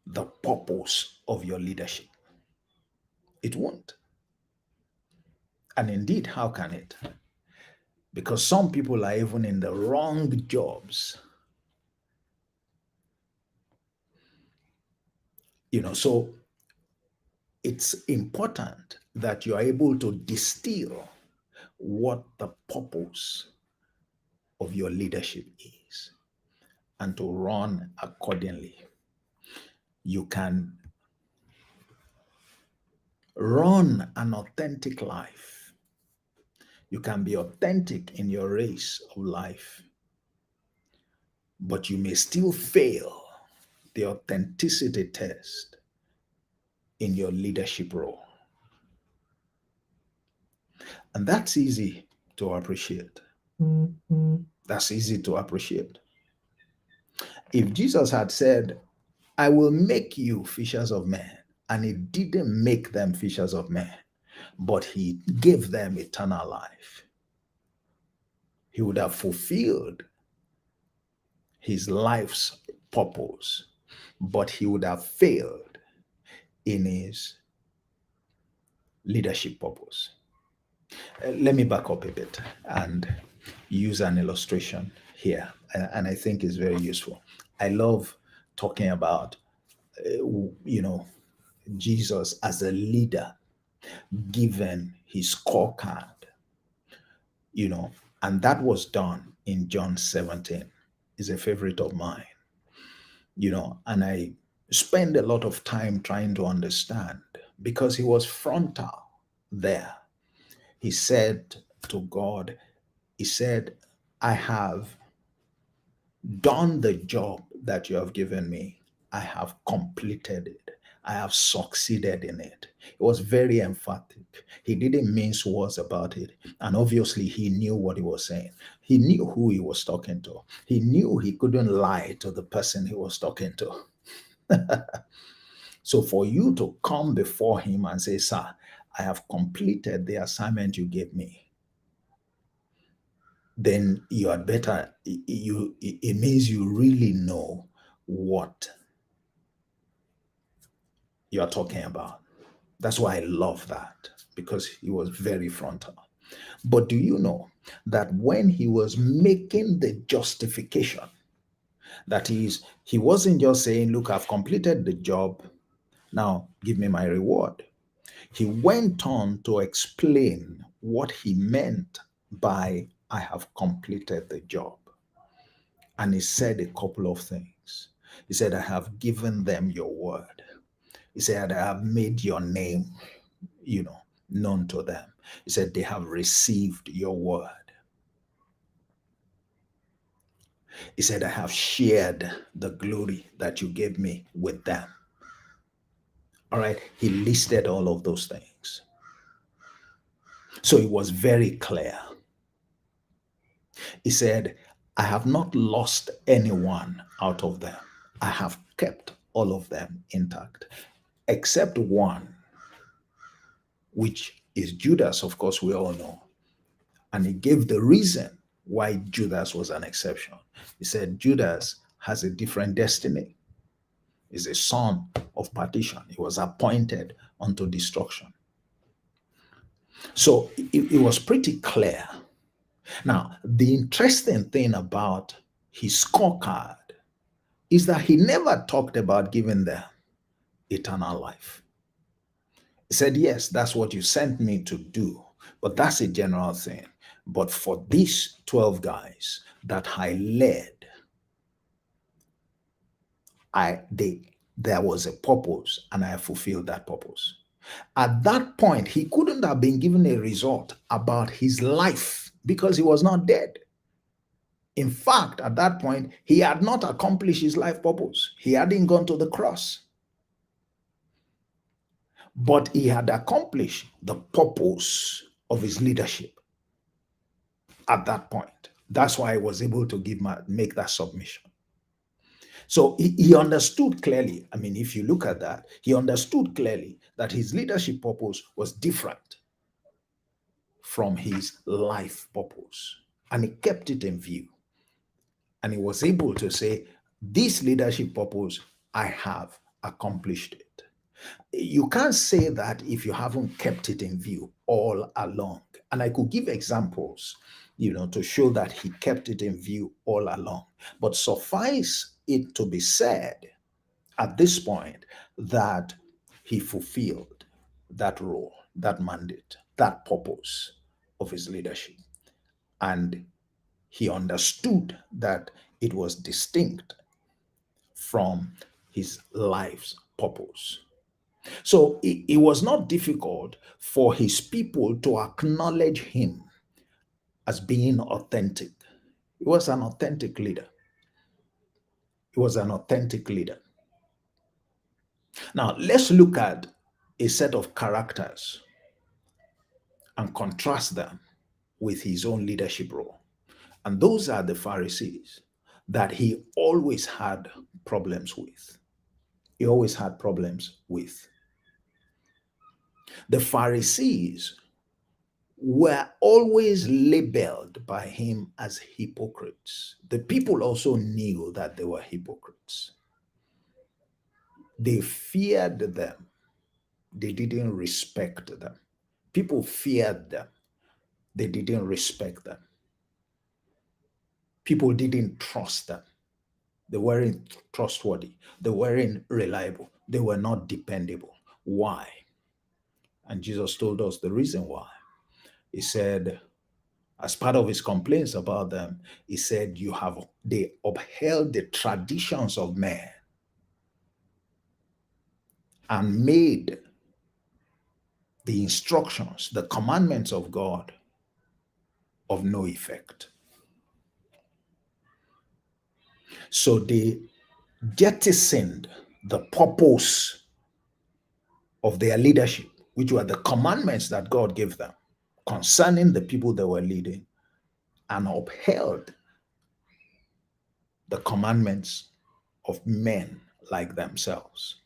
Speaker 1: the purpose of your leadership. It won't. And indeed, how can it? Because some people are even in the wrong jobs. So it's important that you are able to distill what the purpose of your leadership is and to run accordingly. You can run an authentic life. You can be authentic in your race of life, but you may still fail the authenticity test in your leadership role. And that's easy to appreciate. That's easy to appreciate. If Jesus had said, I will make you fishers of men, and he didn't make them fishers of men, but he gave them eternal life, he would have fulfilled his life's purpose, but he would have failed in his leadership purpose. Let me back up a bit and use an illustration here, and I think it's very useful. I love talking about, Jesus as a leader given his scorecard, and that was done in John 17. Is a favorite of mine, and I spend a lot of time trying to understand because he was frontal there. He said to God, he said, I have done the job that you have given me. I have completed it. I have succeeded in it. It was very emphatic. He didn't mince words about it. And obviously, he knew what he was saying. He knew who he was talking to. He knew he couldn't lie to the person he was talking to. So for you to come before him and say, Sir, I have completed the assignment you gave me, then you had better, it means you really know what you're talking about. That's why I love that, because he was very frontal. But do you know that when he was making the justification, that is, he wasn't just saying, look, I've completed the job, now give me my reward. He went on to explain what he meant by, I have completed the job. And he said a couple of things. He said, I have given them your word. He said, I have made your name, known to them. He said, they have received your word. He said, I have shared the glory that you gave me with them. All right. He listed all of those things. So it was very clear. He said, I have not lost anyone out of them. I have kept all of them intact, except one, which is Judas, of course, we all know. And he gave the reason why Judas was an exception. He said, Judas has a different destiny. He's a son of perdition. He was appointed unto destruction. So it was pretty clear. Now, the interesting thing about his scorecard is that he never talked about giving them eternal life. He said, yes, that's what you sent me to do, but that's a general thing. But for these 12 guys that I led, there was a purpose, and I fulfilled that purpose. At that point, he couldn't have been given a result about his life because he was not dead. In fact, at that point, he had not accomplished his life purpose. He hadn't gone to the cross. But he had accomplished the purpose of his leadership at that point. That's why he was able to make that submission. So he understood clearly. I mean, if you look at that, he understood clearly that his leadership purpose was different from his life purpose. And he kept it in view. And he was able to say, this leadership purpose, I have accomplished it. You can't say that if you haven't kept it in view all along. And I could give examples, to show that he kept it in view all along. But suffice it to be said at this point that he fulfilled that role, that mandate, that purpose of his leadership. And he understood that it was distinct from his life's purpose. So it was not difficult for his people to acknowledge him as being authentic. He was an authentic leader. He was an authentic leader. Now, let's look at a set of characters and contrast them with his own leadership role. And those are the Pharisees that he always had problems with. He always had problems with. The Pharisees were always labeled by him as hypocrites. The people also knew that they were hypocrites. They feared them. They didn't respect them. People feared them. They didn't respect them. People didn't trust them. They weren't trustworthy. They weren't reliable. They were not dependable. Why? And Jesus told us the reason why. He said, as part of his complaints about them, he said, they upheld the traditions of men and made the instructions, the commandments of God of no effect. So they jettisoned the purpose of their leadership, which were the commandments that God gave them concerning the people they were leading, and upheld the commandments of men like themselves,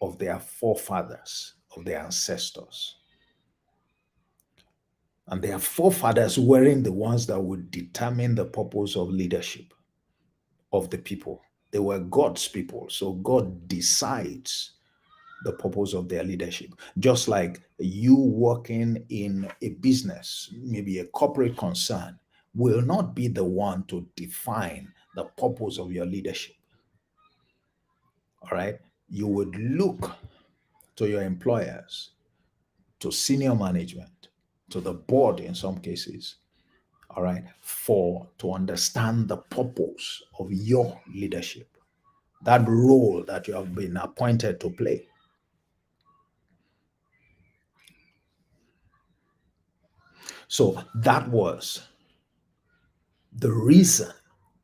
Speaker 1: of their forefathers, of their ancestors. And their forefathers weren't the ones that would determine the purpose of leadership of the people. They were God's people. So God decides the purpose of their leadership. Just like you working in a business, maybe a corporate concern, will not be the one to define the purpose of your leadership. All right. You would look to your employers, to senior management, to the board in some cases, all right, for to understand the purpose of your leadership, that role that you have been appointed to play. So that was the reason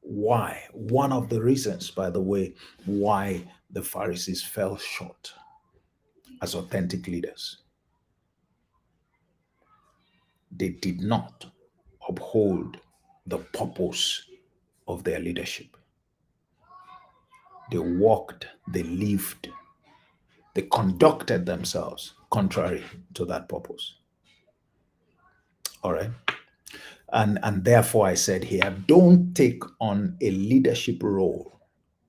Speaker 1: why, one of the reasons, by the way, why the Pharisees fell short as authentic leaders. They did not uphold the purpose of their leadership. They walked, they lived, they conducted themselves contrary to that purpose. All right. And therefore I said here, don't take on a leadership role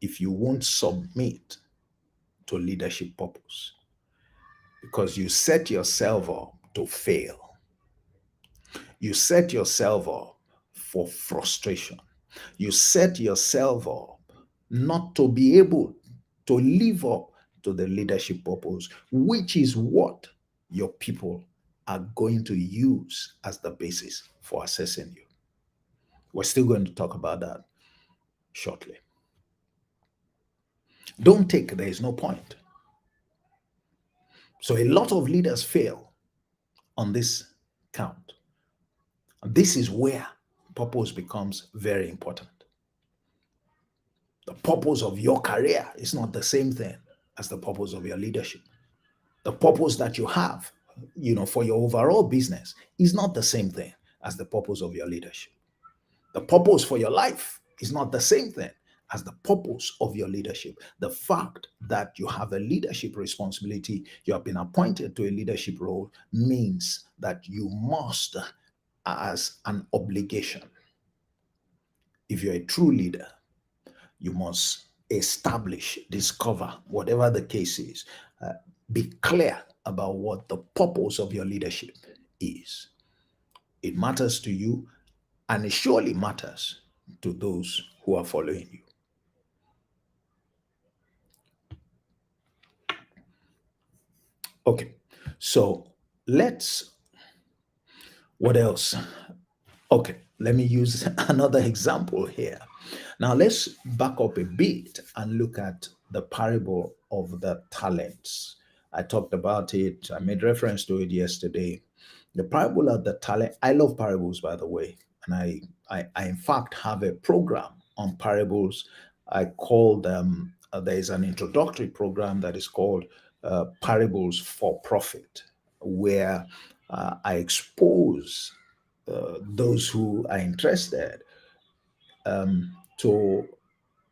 Speaker 1: if you won't submit to leadership purpose, because you set yourself up to fail. You set yourself up for frustration. You set yourself up not to be able to live up to the leadership purpose, which is what your people are going to use as the basis for assessing you. We're still going to talk about that shortly. Don't take, there is no point. So a lot of leaders fail on this count. This is where purpose becomes very important. The purpose of your career is not the same thing as the purpose of your leadership. The purpose that you have, for your overall business is not the same thing as the purpose of your leadership. The purpose for your life is not the same thing as the purpose of your leadership. The fact that you have a leadership responsibility, you have been appointed to a leadership role, means that you must, as an obligation, if you're a true leader, you must establish, discover, whatever the case is, be clear about what the purpose of your leadership is. It matters to you, and it surely matters to those who are following you. Okay, so what else? Okay, let me use another example here. Now let's back up a bit and look at the parable of the talents. I talked about it, I made reference to it yesterday. The parable of the talent, I love parables, by the way. And I in fact have a program on parables. I call them, there is an introductory program that is called Parables for Profit, where I expose those who are interested to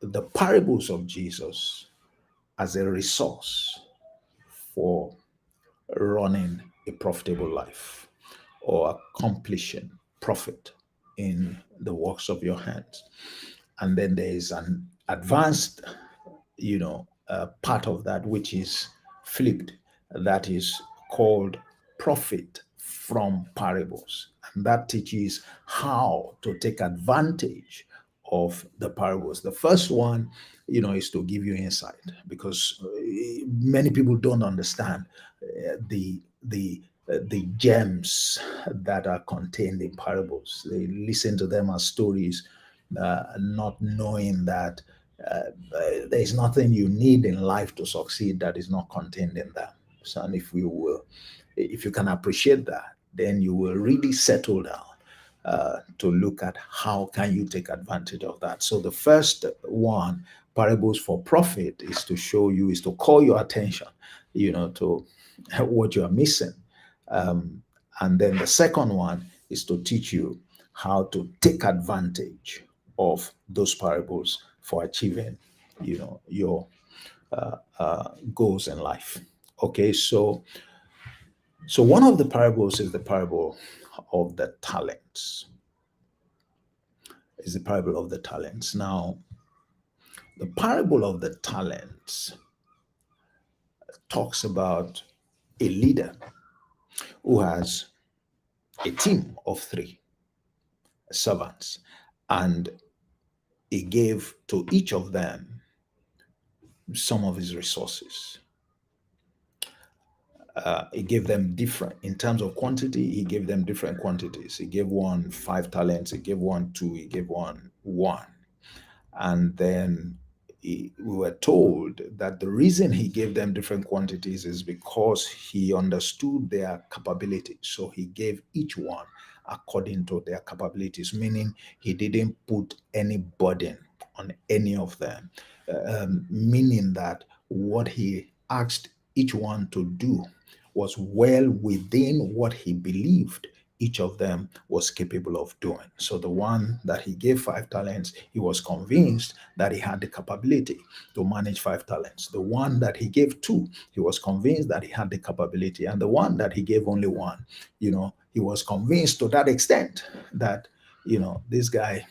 Speaker 1: the parables of Jesus as a resource for running a profitable life or accomplishing profit in the works of your hands. And then there is an advanced, part of that which is flipped, that is called profit from parables. And that teaches how to take advantage of the parables. The first one, is to give you insight, because many people don't understand the gems that are contained in parables. They listen to them as stories, not knowing that there's nothing you need in life to succeed that is not contained in them. So, and if you can appreciate that, then you will really settle down to look at how can you take advantage of that. So the first one, parables for profit, is to show you, is to call your attention, to what you are missing. And then the second one is to teach you how to take advantage of those parables for achieving, your goals in life. Okay, so one of the parables is the parable of the talents. It's the parable of the talents. Now, the parable of the talents talks about a leader who has a team of three servants, and he gave to each of them some of his resources. He gave them different, in terms of quantity, he gave them different quantities. He gave one 5 talents, he gave one two, he gave one one. And then we were told that the reason he gave them different quantities is because he understood their capabilities. So he gave each one according to their capabilities, meaning he didn't put any burden on any of them, meaning that what he asked each one to do was well within what he believed each of them was capable of doing. So the one that he gave 5 talents, he was convinced that he had the capability to manage 5 talents. The one that he gave 2, he was convinced that he had the capability. And the one that he gave only 1, he was convinced to that extent that, this guy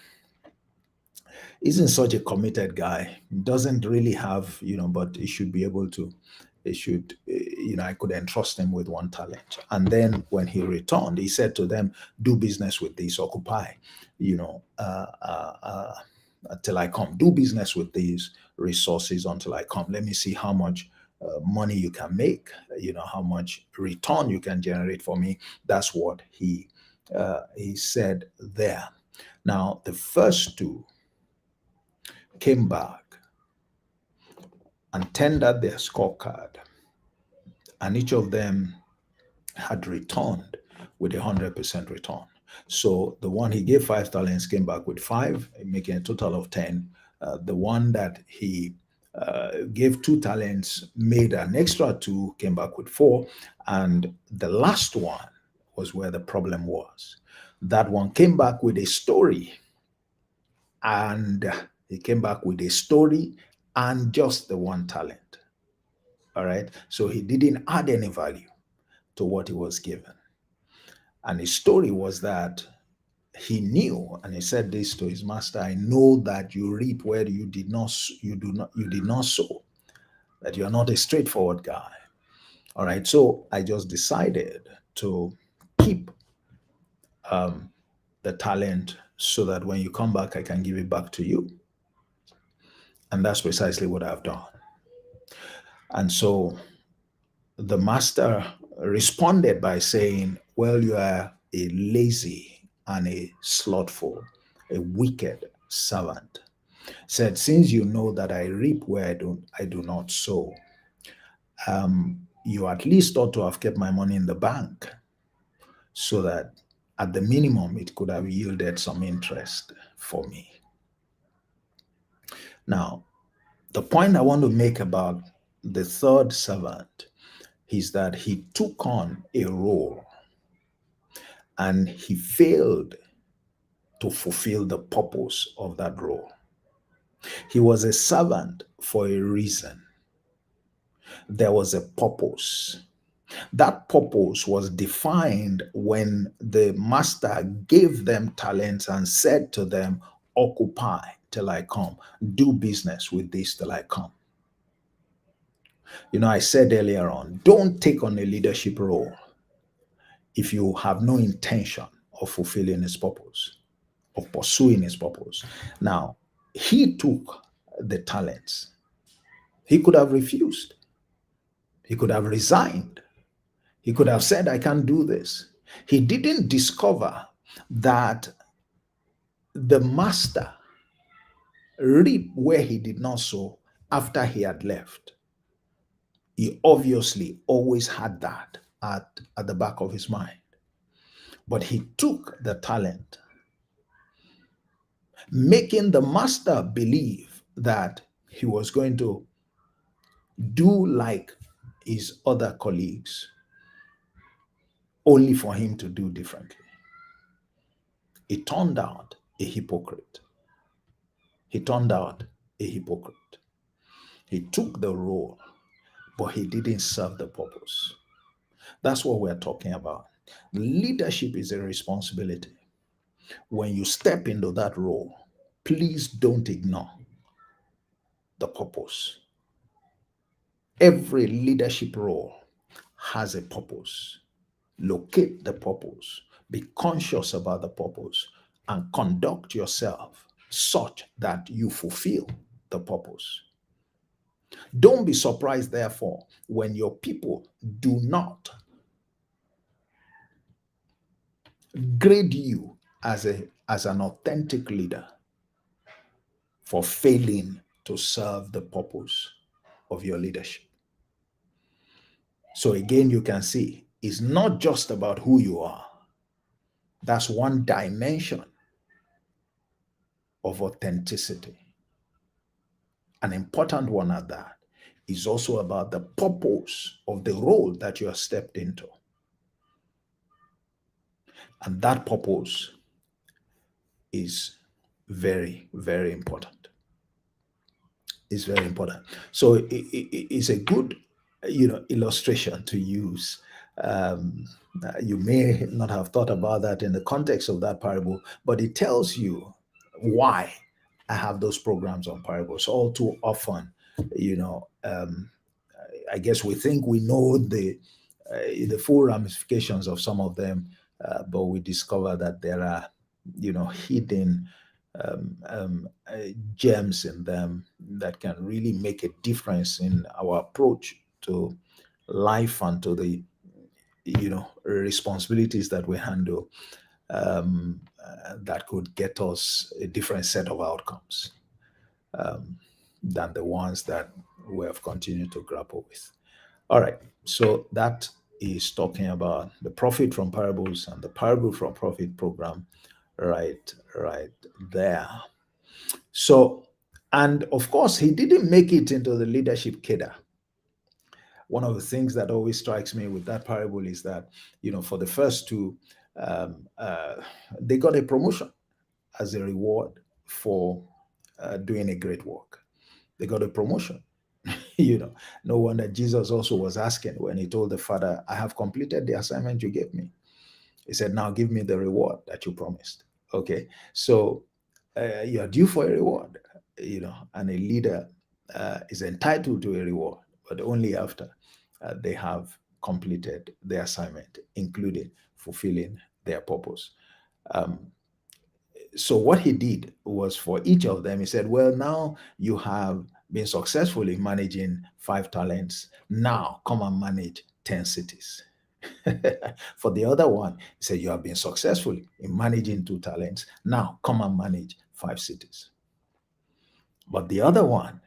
Speaker 1: isn't such a committed guy, doesn't really have, but he should be able to, he should, I could entrust him with 1 talent. And then when he returned, he said to them, do business with this, occupy, until I come. Do business with these resources until I come. Let me see how much money you can make, how much return you can generate for me. That's what he said there. Now, the first 2 came back and tendered their scorecard, and each of them had returned with 100% return. So the one he gave 5 talents came back with 5, making a total of 10. The one that he gave 2 talents made an extra 2, came back with 4. And the last one was where the problem was. That one came back with a story, and he came back with a story and just the 1 talent. All right. So he didn't add any value to what he was given. And his story was that he knew, and he said this to his master, I know that you reap where you did not sow, that you are not a straightforward guy. All right. So I just decided to keep the talent so that when you come back, I can give it back to you. And that's precisely what I've done. And so the master responded by saying, well, you are a lazy and a slothful, a wicked servant. Said, since you know that I reap where I do not sow, you at least ought to have kept my money in the bank so that at the minimum it could have yielded some interest for me. Now, the point I want to make about the third servant is that he took on a role and he failed to fulfill the purpose of that role. He was a servant for a reason. There was a purpose. That purpose was defined when the master gave them talents and said to them, occupy till I come. Do business with this till I come. I said earlier on, don't take on a leadership role if you have no intention of fulfilling his purpose, of pursuing his purpose. Now, he took the talents. He could have refused. He could have resigned. He could have said, I can't do this. He didn't discover that the master reaped where he did not sow after he had left. He obviously always had that at the back of his mind. But he took the talent, making the master believe that he was going to do like his other colleagues, only for him to do differently. He turned out a hypocrite. He turned out a hypocrite. He took the role, but he didn't serve the purpose. That's what we're talking about. Leadership is a responsibility. When you step into that role, please don't ignore the purpose. Every leadership role has a purpose. Locate the purpose, be conscious about the purpose, and conduct yourself such that you fulfill the purpose. Don't be surprised, therefore, when your people do not grade you as an authentic leader for failing to serve the purpose of your leadership. So again, you can see it's not just about who you are. That's one dimension of authenticity. An important one at that is also about the purpose of the role that you are stepped into. And that purpose is very, very important. It's very important. So it's a good, illustration to use. Um, you may not have thought about that in the context of that parable, but it tells you why I have those programs on parables. All too often, I guess we think we know the full ramifications of some of them, but we discover that there are, hidden gems in them that can really make a difference in our approach to life and to the, responsibilities that we handle, that could get us a different set of outcomes than the ones that we have continued to grapple with. All right, so that is talking about the profit from parables and the parable from profit program, right there. So, and of course, he didn't make it into the leadership cadre. One of the things that always strikes me with that parable is that, for the first two, they got a promotion as a reward for doing a great work. They got a promotion. No wonder Jesus also was asking when he told the father, I have completed the assignment you gave me. He said, now give me the reward that you promised. Okay. So you're due for a reward, and a leader is entitled to a reward, but only after they have completed their assignment, including fulfilling their purpose. Um, so what he did was for each of them, he said, well, now you have been successful in managing 5 talents. Now come and manage 10 cities. For the other one, he said, you have been successful in managing 2 talents. Now come and manage 5 cities. But the other one,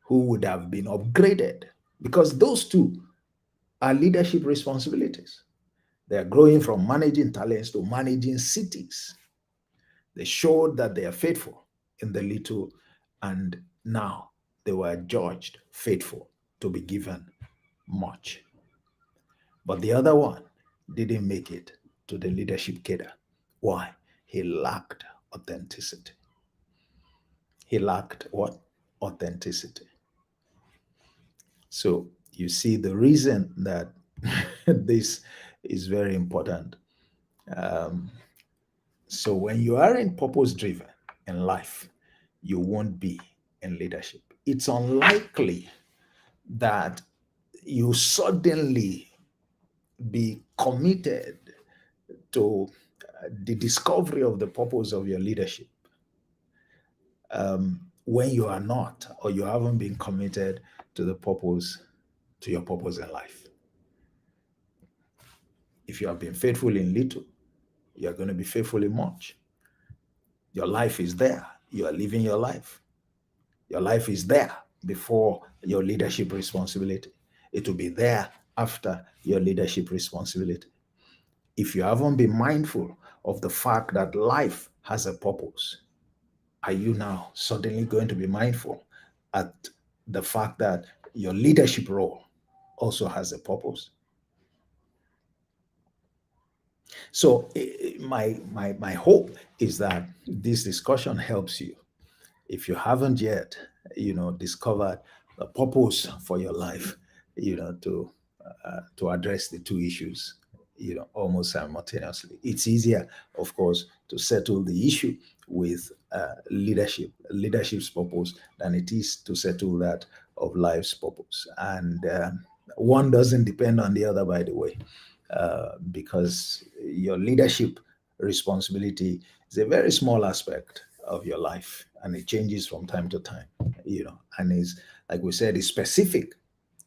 Speaker 1: who would have been upgraded, because those two are leadership responsibilities. They are growing from managing talents to managing cities. They showed that they are faithful in the little, and now they were judged faithful to be given much. But the other one didn't make it to the leadership cadre. Why? He lacked authenticity. He lacked what? Authenticity. So you see the reason that this is very important. Um, so when you are in purpose driven in life, you won't be in leadership. It's unlikely that you suddenly be committed to the discovery of the purpose of your leadership when you are not, or you haven't been committed to your purpose in life. If you have been faithful in little, you're going to be faithful in much. Your life is there. You are living your life. Your life is there before your leadership responsibility. It will be there after your leadership responsibility. If you haven't been mindful of the fact that life has a purpose, are you now suddenly going to be mindful at the fact that your leadership role also has a purpose? So my hope is that this discussion helps you. If you haven't yet, discovered the purpose for your life, to address the two issues, almost simultaneously. It's easier, of course, to settle the issue with leadership's purpose than it is to settle that of life's purpose. And one doesn't depend on the other, by the way, because your leadership responsibility is a very small aspect of your life, and it changes from time to time, and is, like we said, is specific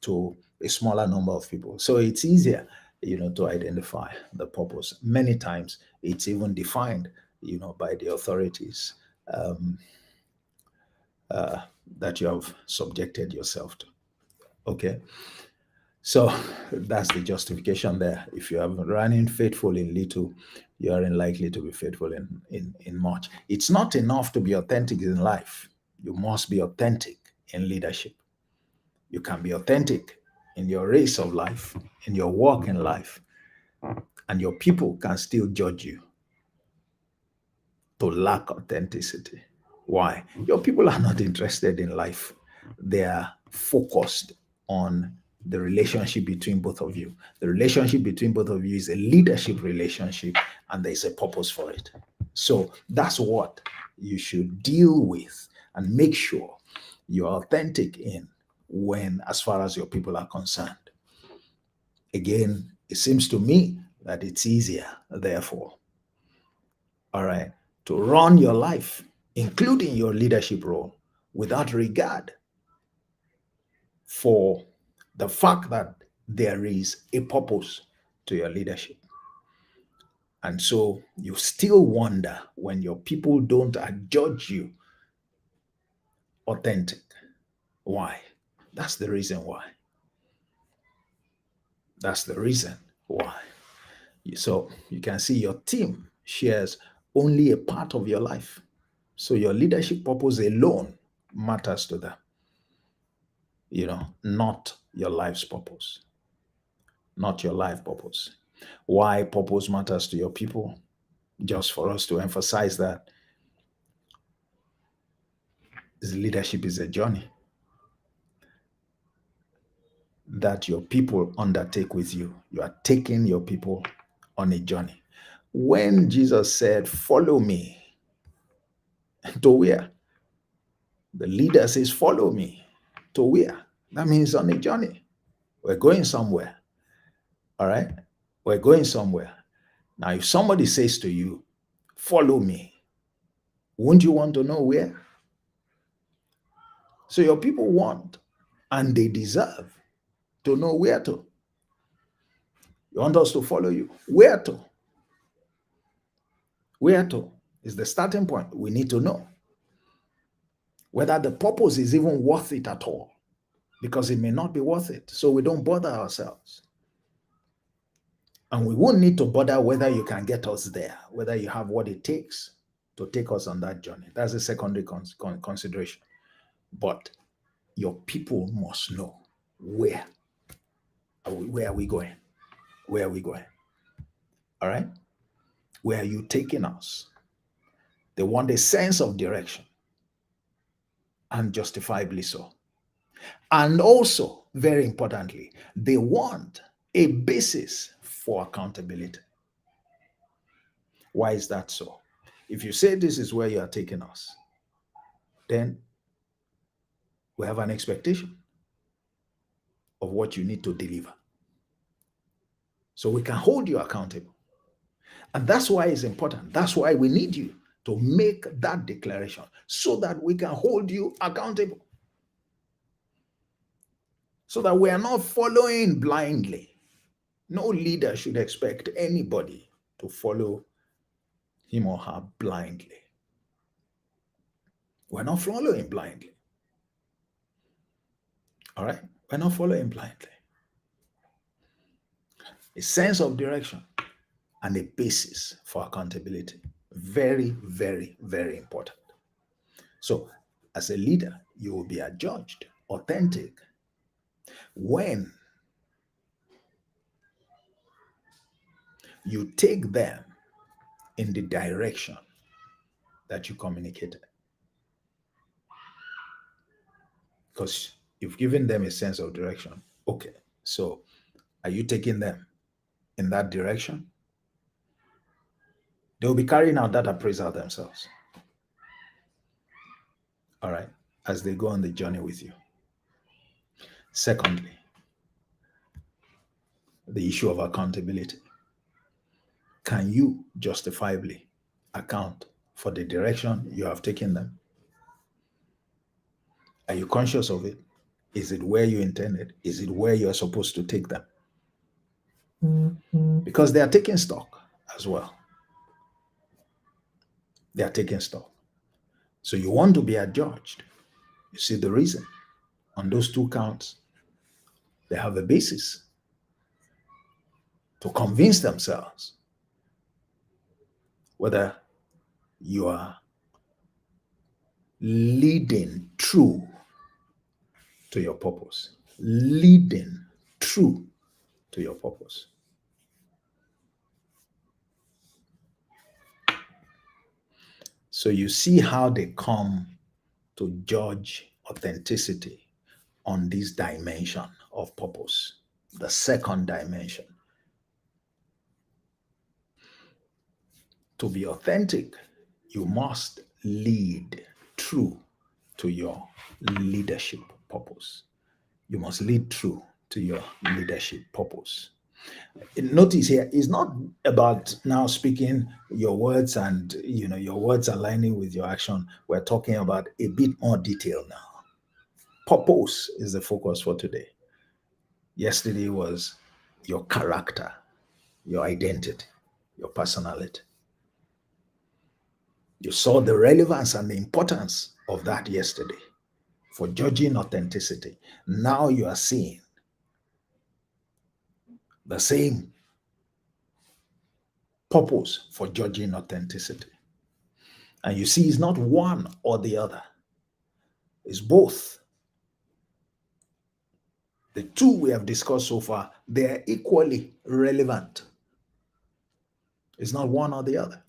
Speaker 1: to a smaller number of people. So it's easier, to identify the purpose. Many times it's even defined, by the authorities um, uh, that you have subjected yourself to. Okay. So that's the justification there. If you are running faithful in little, you are unlikely to be faithful in much. It's not enough to be authentic in life. You must be authentic in leadership. You can be authentic in your race of life, in your walk in life, and your people can still judge you to lack authenticity. Why? Your people are not interested in life. They are focused on the relationship between both of you. The relationship between both of you is a leadership relationship, and there's a purpose for it. So that's what you should deal with and make sure you're authentic in, when, as far as your people are concerned. Again, it seems to me that it's easier, therefore, all right, to run your life, including your leadership role, without regard for the fact that there is a purpose to your leadership. And so you still wonder when your people don't adjudge you authentic. Why? That's the reason why. That's the reason why. So you can see your team shares only a part of your life. So your leadership purpose alone matters to them, not your life's purpose, not your life purpose. Why purpose matters to your people? Just for us to emphasize that this leadership is a journey that your people undertake with you. You are taking your people on a journey. When Jesus said, "Follow me," to where? The leader says, "Follow me." To where? That means on a journey. We're going somewhere. All right? We're going somewhere. Now, if somebody says to you, "Follow me," wouldn't you want to know where? So your people want, and they deserve, to know where to. You want us to follow you. Where to? Where to is the starting point. We need to know whether the purpose is even worth it at all, because it may not be worth it. So we don't bother ourselves. And we won't need to bother whether you can get us there, whether you have what it takes to take us on that journey. That's a secondary consideration. But your people must know where are we going? Where are we going? All right? Where are you taking us? They want a sense of direction, and justifiably so. And also, very importantly, they want a basis for accountability. Why is that so? If you say this is where you are taking us, then we have an expectation of what you need to deliver. So we can hold you accountable. And that's why it's important. That's why we need you to make that declaration, so that we can hold you accountable. So that we are not following blindly. No leader should expect anybody to follow him or her blindly. We're not following blindly. All right? We're not following blindly. A sense of direction and a basis for accountability. Very, very, very important. So, as a leader, you will be adjudged authentic when you take them in the direction that you communicated. Because you've given them a sense of direction. Okay, so are you taking them in that direction, they'll be carrying out that appraisal themselves. All right, as they go on the journey with you. Secondly, the issue of accountability. Can you justifiably account for the direction you have taken them? Are you conscious of it? Is it where you intended? Is it where you're supposed to take them? Because they are taking stock as well. They are taking stock. So you want to be adjudged. You see the reason. On those two counts, they have a basis to convince themselves whether you are leading true to your purpose. Leading true to your purpose. So you see how they come to judge authenticity on this dimension of purpose, the second dimension. To be authentic, you must lead true to your leadership purpose. You must lead true to your leadership purpose. Notice here, it's not about now speaking your words and your words aligning with your action. We're talking about a bit more detail now. Purpose is the focus for today. Yesterday was your character, your identity, your personality. You saw the relevance and the importance of that yesterday for judging authenticity. Now you are seeing the same purpose for judging authenticity. And you see, it's not one or the other, it's both. The two we have discussed so far, they are equally relevant. It's not one or the other.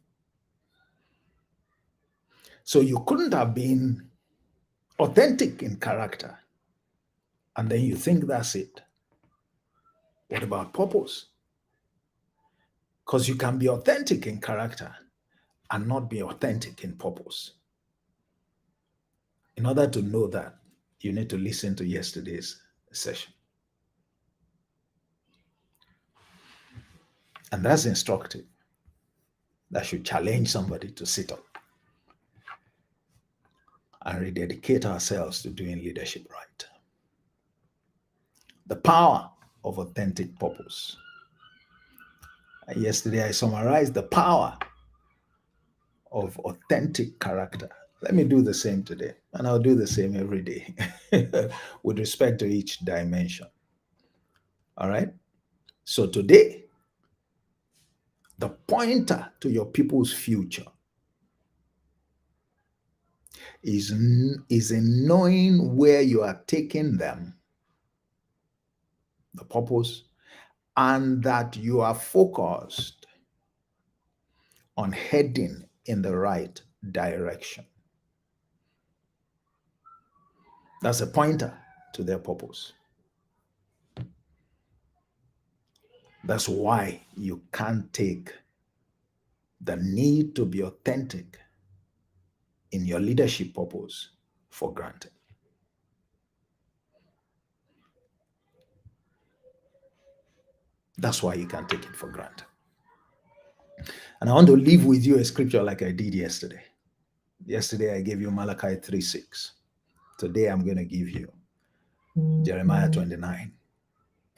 Speaker 1: So you couldn't have been authentic in character and then you think that's it. What about purpose? Because you can be authentic in character and not be authentic in purpose. In order to know that, you need to listen to yesterday's session. And that's instructive. That should challenge somebody to sit up and rededicate ourselves to doing leadership right. The power of authentic purpose. Yesterday, I summarized the power of authentic character. Let me do the same today, and I'll do the same every day with respect to each dimension. All right? So today, the pointer to your people's future is in knowing where you are taking them, the purpose, and that you are focused on heading in the right direction. That's a pointer to their purpose. That's why you can't take the need to be authentic in your leadership purpose for granted. That's why you can't take it for granted. And I want to leave with you a scripture like I did yesterday. Yesterday I gave you Malachi 3:6. Today I'm going to give you Jeremiah 29.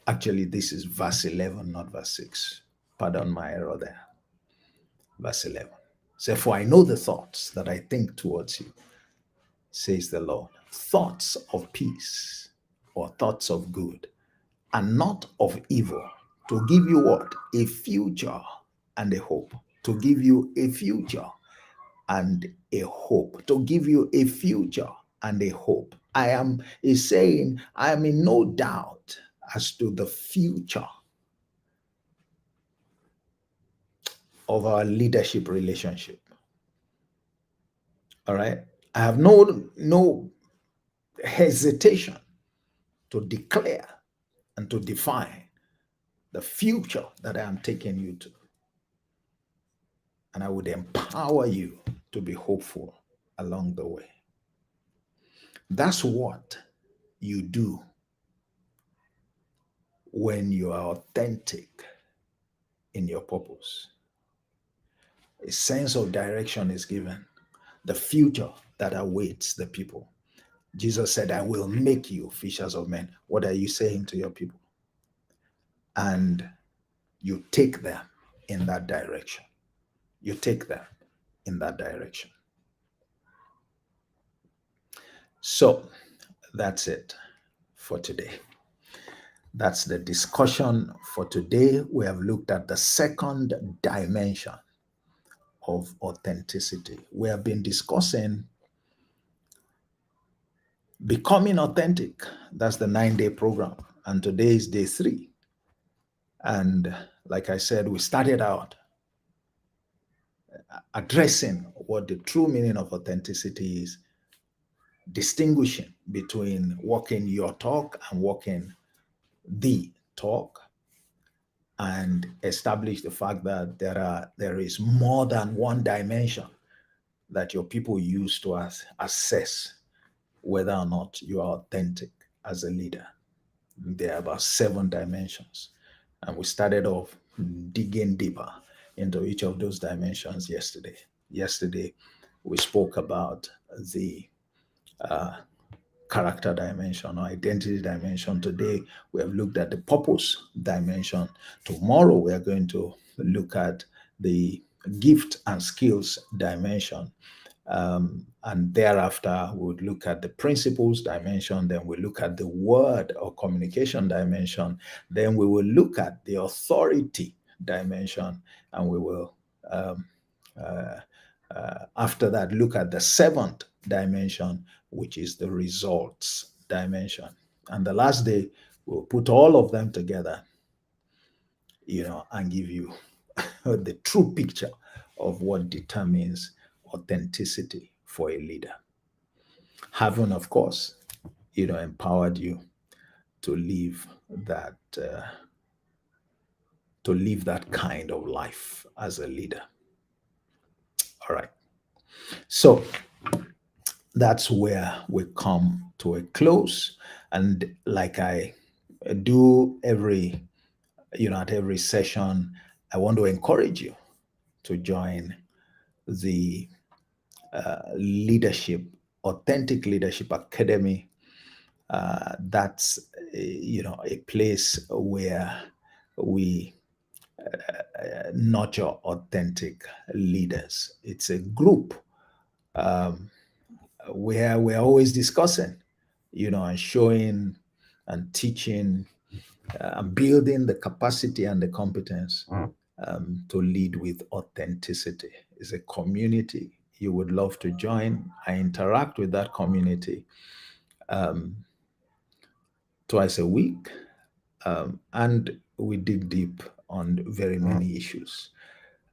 Speaker 1: Actually, this is verse 11, not verse 6. Pardon my error there. Verse 11. Say, for I know the thoughts that I think towards you, says the Lord. Thoughts of peace or thoughts of good and not of evil, to give you what? A future and a hope. To give you a future and a hope. To give you a future and a hope. He's saying, I am in no doubt as to the future of our leadership relationship. All right? I have no hesitation to declare and to define the future that I am taking you to. And I would empower you to be hopeful along the way. That's what you do when you are authentic in your purpose. A sense of direction is given, the future that awaits the people. Jesus said, I will make you fishers of men. What are you saying to your people? And you take them in that direction. You take them in that direction. So that's it for today. That's the discussion for today. We have looked at the second dimension of authenticity. We have been discussing becoming authentic. That's the 9-day program. And today is day 3. And like I said, we started out addressing what the true meaning of authenticity is, distinguishing between walking your talk and walking the talk, and establish the fact that there is more than one dimension that your people use to assess whether or not you are authentic as a leader. There are about 7 dimensions. And we started off digging deeper into each of those dimensions yesterday. Yesterday, we spoke about the character dimension or identity dimension. Today, we have looked at the purpose dimension. Tomorrow, we are going to look at the gift and skills dimension. And thereafter, we would look at the principles dimension. Then we look at the word or communication dimension. Then we will look at the authority dimension. And we will, after that, look at the 7th dimension, which is the results dimension. And the last day, we'll put all of them together, and give you the true picture of what determines authenticity for a leader. Having, of course, empowered you to live that kind of life as a leader. All right. So that's where we come to a close. And like I do at every session, I want to encourage you to join the Authentic Leadership Academy. That's a place where we nurture authentic leaders. It's a group where we're always discussing, and showing and teaching and building the capacity and the competence to lead with authenticity. It's a community you would love to join. I interact with that community twice a week, and we dig deep on very many issues.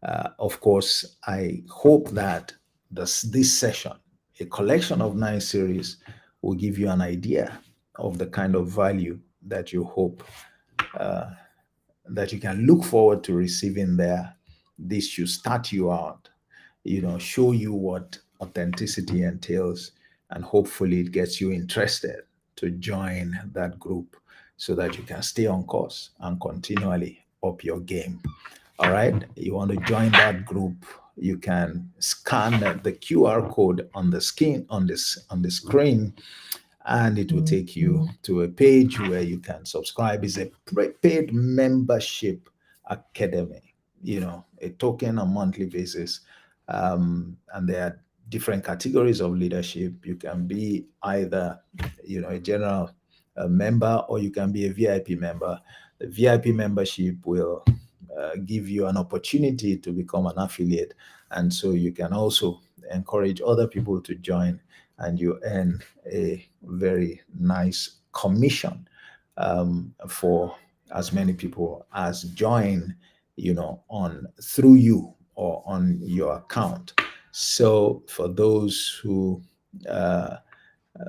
Speaker 1: Of course, I hope that this session, a collection of 9 series, will give you an idea of the kind of value that you hope that you can look forward to receiving there. This should start you out, show you what authenticity entails, and hopefully it gets you interested to join that group so that you can stay on course and continually up your game. All right, you want to join that group, you can scan the QR code on the screen, and it will take you to a page where you can subscribe. It's a paid membership academy, a token on a monthly basis. And there are different categories of leadership. You can be either, a general member, or you can be a VIP member. The VIP membership will give you an opportunity to become an affiliate. And so you can also encourage other people to join, and you earn a very nice commission for as many people as join, through you or on your account. So for those who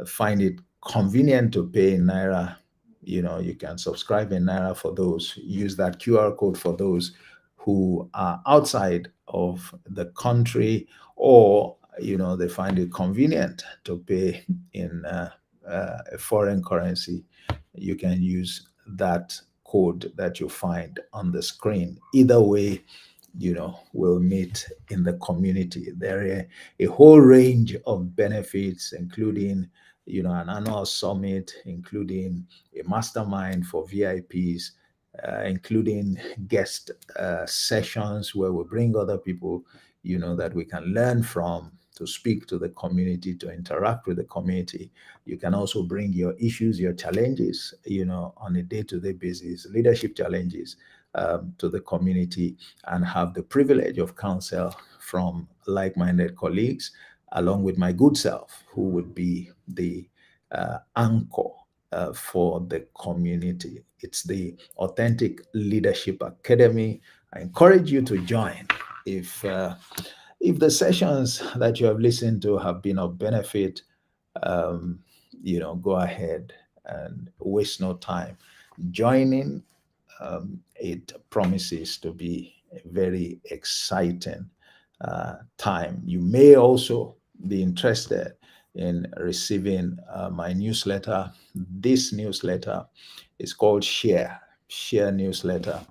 Speaker 1: find it convenient to pay in Naira, You can subscribe in Naira for those, use that QR code for those who are outside of the country, or they find it convenient to pay in a foreign currency. You can use that code that you find on the screen. Either way, will meet in the community. There are a whole range of benefits, including, an annual summit, including a mastermind for VIPs, including guest sessions where we bring other people, that we can learn from, to speak to the community, to interact with the community. You can also bring your issues, your challenges, on a day-to-day basis, leadership challenges, to the community, and have the privilege of counsel from like-minded colleagues, along with my good self, who would be the anchor for the community. It's the Authentic Leadership Academy. I encourage you to join. If the sessions that you have listened to have been of benefit, um, go ahead and waste no time joining. It promises to be a very exciting time. You may also be interested in receiving my newsletter. This newsletter is called Share Newsletter.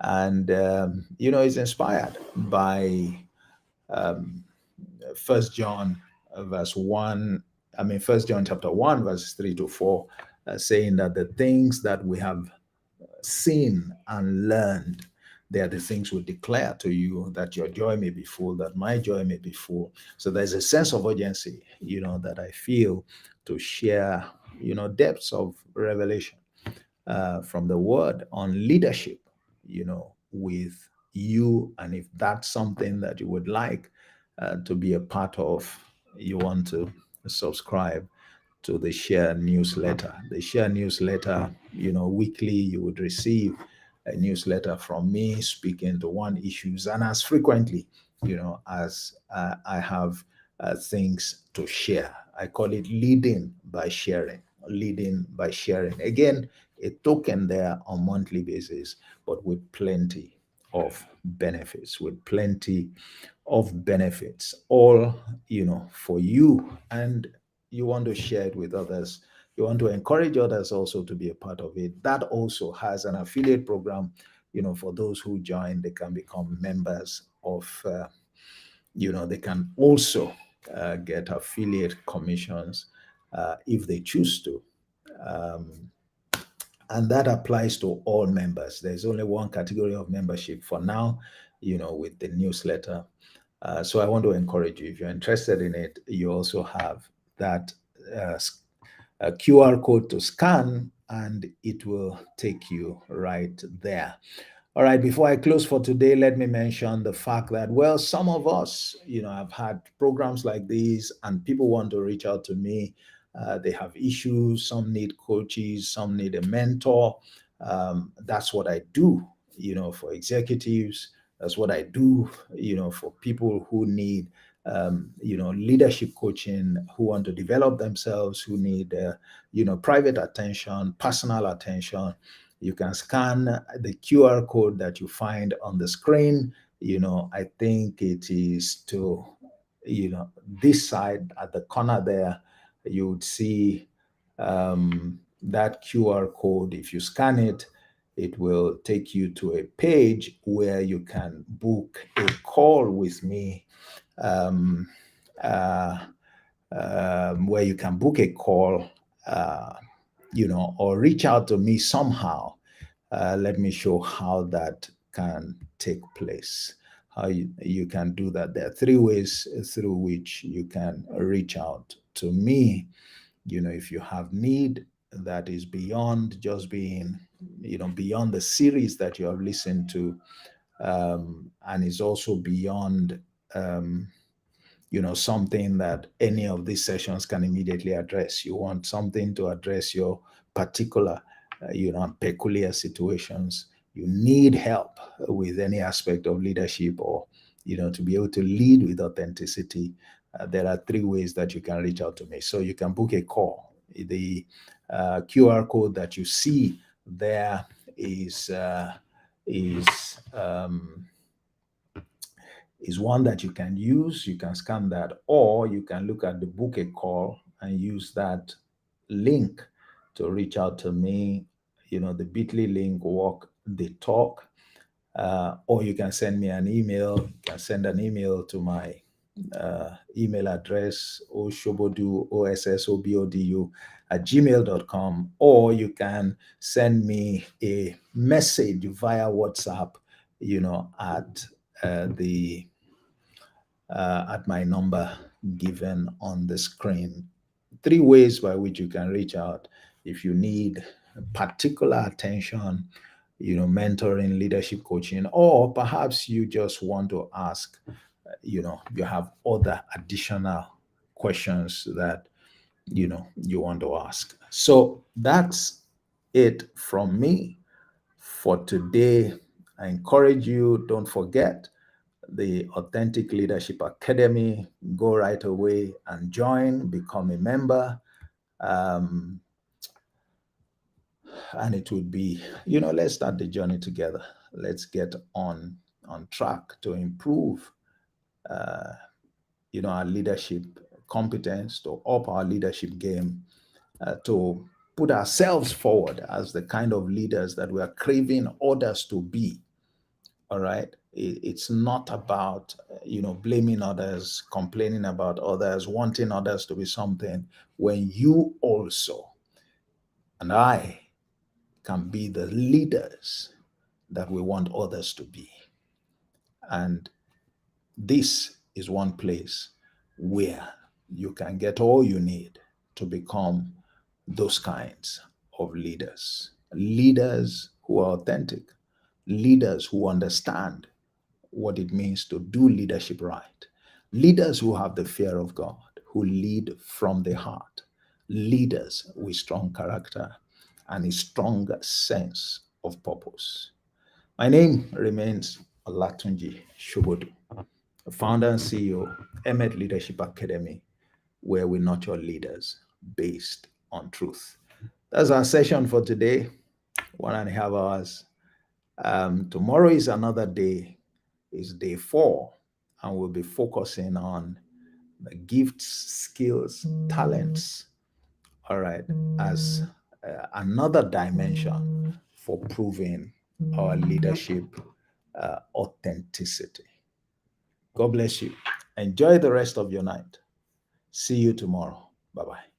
Speaker 1: And, it's inspired by First John verse 1. First John chapter 1, verses 3 to 4, saying that the things that we have seen and learned, they are the things we declare to you, that your joy may be full, that my joy may be full. So there's a sense of urgency, that I feel to share, depths of revelation from the word on leadership, with you. And if that's something that you would like to be a part of, you want to subscribe to the Share newsletter. The Share newsletter, weekly you would receive a newsletter from me speaking to one issues, and as frequently, as I have things to share. I call it leading by sharing. Leading by sharing. Again, a token there on monthly basis, but with plenty of benefits, all for you. And you want to share it with others. You want to encourage others also to be a part of it. That also has an affiliate program. For those who join, they can become members of. They can also get affiliate commissions if they choose to. Um, and that applies to all members. There's only one category of membership for now, with the newsletter. So I want to encourage you, if you're interested in it, you also have that uh, a QR code to scan, and it will take you right there. All right, before I close for today, let me mention the fact that, well, some of us, have had programs like these, and people want to reach out to me. They have issues, some need coaches, some need a mentor. That's what I do, for executives. That's what I do, for people who need, leadership coaching, who want to develop themselves, who need, private attention, personal attention. You can scan the QR code that you find on the screen. I think it is to, this side at the corner there, you would see that QR code. If you scan it, it will take you to a page where you can book a call with me, um, uh, where you can book a call, or reach out to me somehow. Let me show how that can take place, how you can do that. There are three ways through which you can reach out to me. If you have need that is beyond just being, beyond the series that you have listened to, and is also beyond, something that any of these sessions can immediately address. You want something to address your particular, peculiar situations. You need help with any aspect of leadership, or, to be able to lead with authenticity. There are three ways that you can reach out to me. So you can book a call. The QR code that you see there is is um, is one that you can use. You can scan that, or you can look at the book a call and use that link to reach out to me. The bit.ly link, walk the talk. Or you can send me an email. You can send an email to my email address, oshobodu, ossobodu, @gmail.com, or you can send me a message via WhatsApp, at the at my number given on the screen. 3 ways by which you can reach out if you need particular attention, mentoring, leadership coaching, or perhaps you just want to ask, you have other additional questions that, you want to ask. So that's it from me for today. I encourage you, don't forget the Authentic Leadership Academy. Go right away and join, become a member. And it would be, let's start the journey together. Let's get on track to improve, our leadership competence, to up our leadership game, to put ourselves forward as the kind of leaders that we are craving others to be. All right. It's not about, blaming others, complaining about others, wanting others to be something, when you also and I can be the leaders that we want others to be. And this is one place where you can get all you need to become those kinds of leaders. Leaders who are authentic, leaders who understand what it means to do leadership right, leaders who have the fear of God, who lead from the heart, leaders with strong character and a strong sense of purpose. My name remains Olatunji Shobodu, founder and CEO, Emmet Leadership Academy, where we nurture leaders based on truth. That's our session for today, 1.5 hours. Tomorrow is another day, is day 4, and we'll be focusing on the gifts, skills, talents, all right, as another dimension for proving our leadership authenticity. God bless you. Enjoy the rest of your night. See you tomorrow. Bye bye.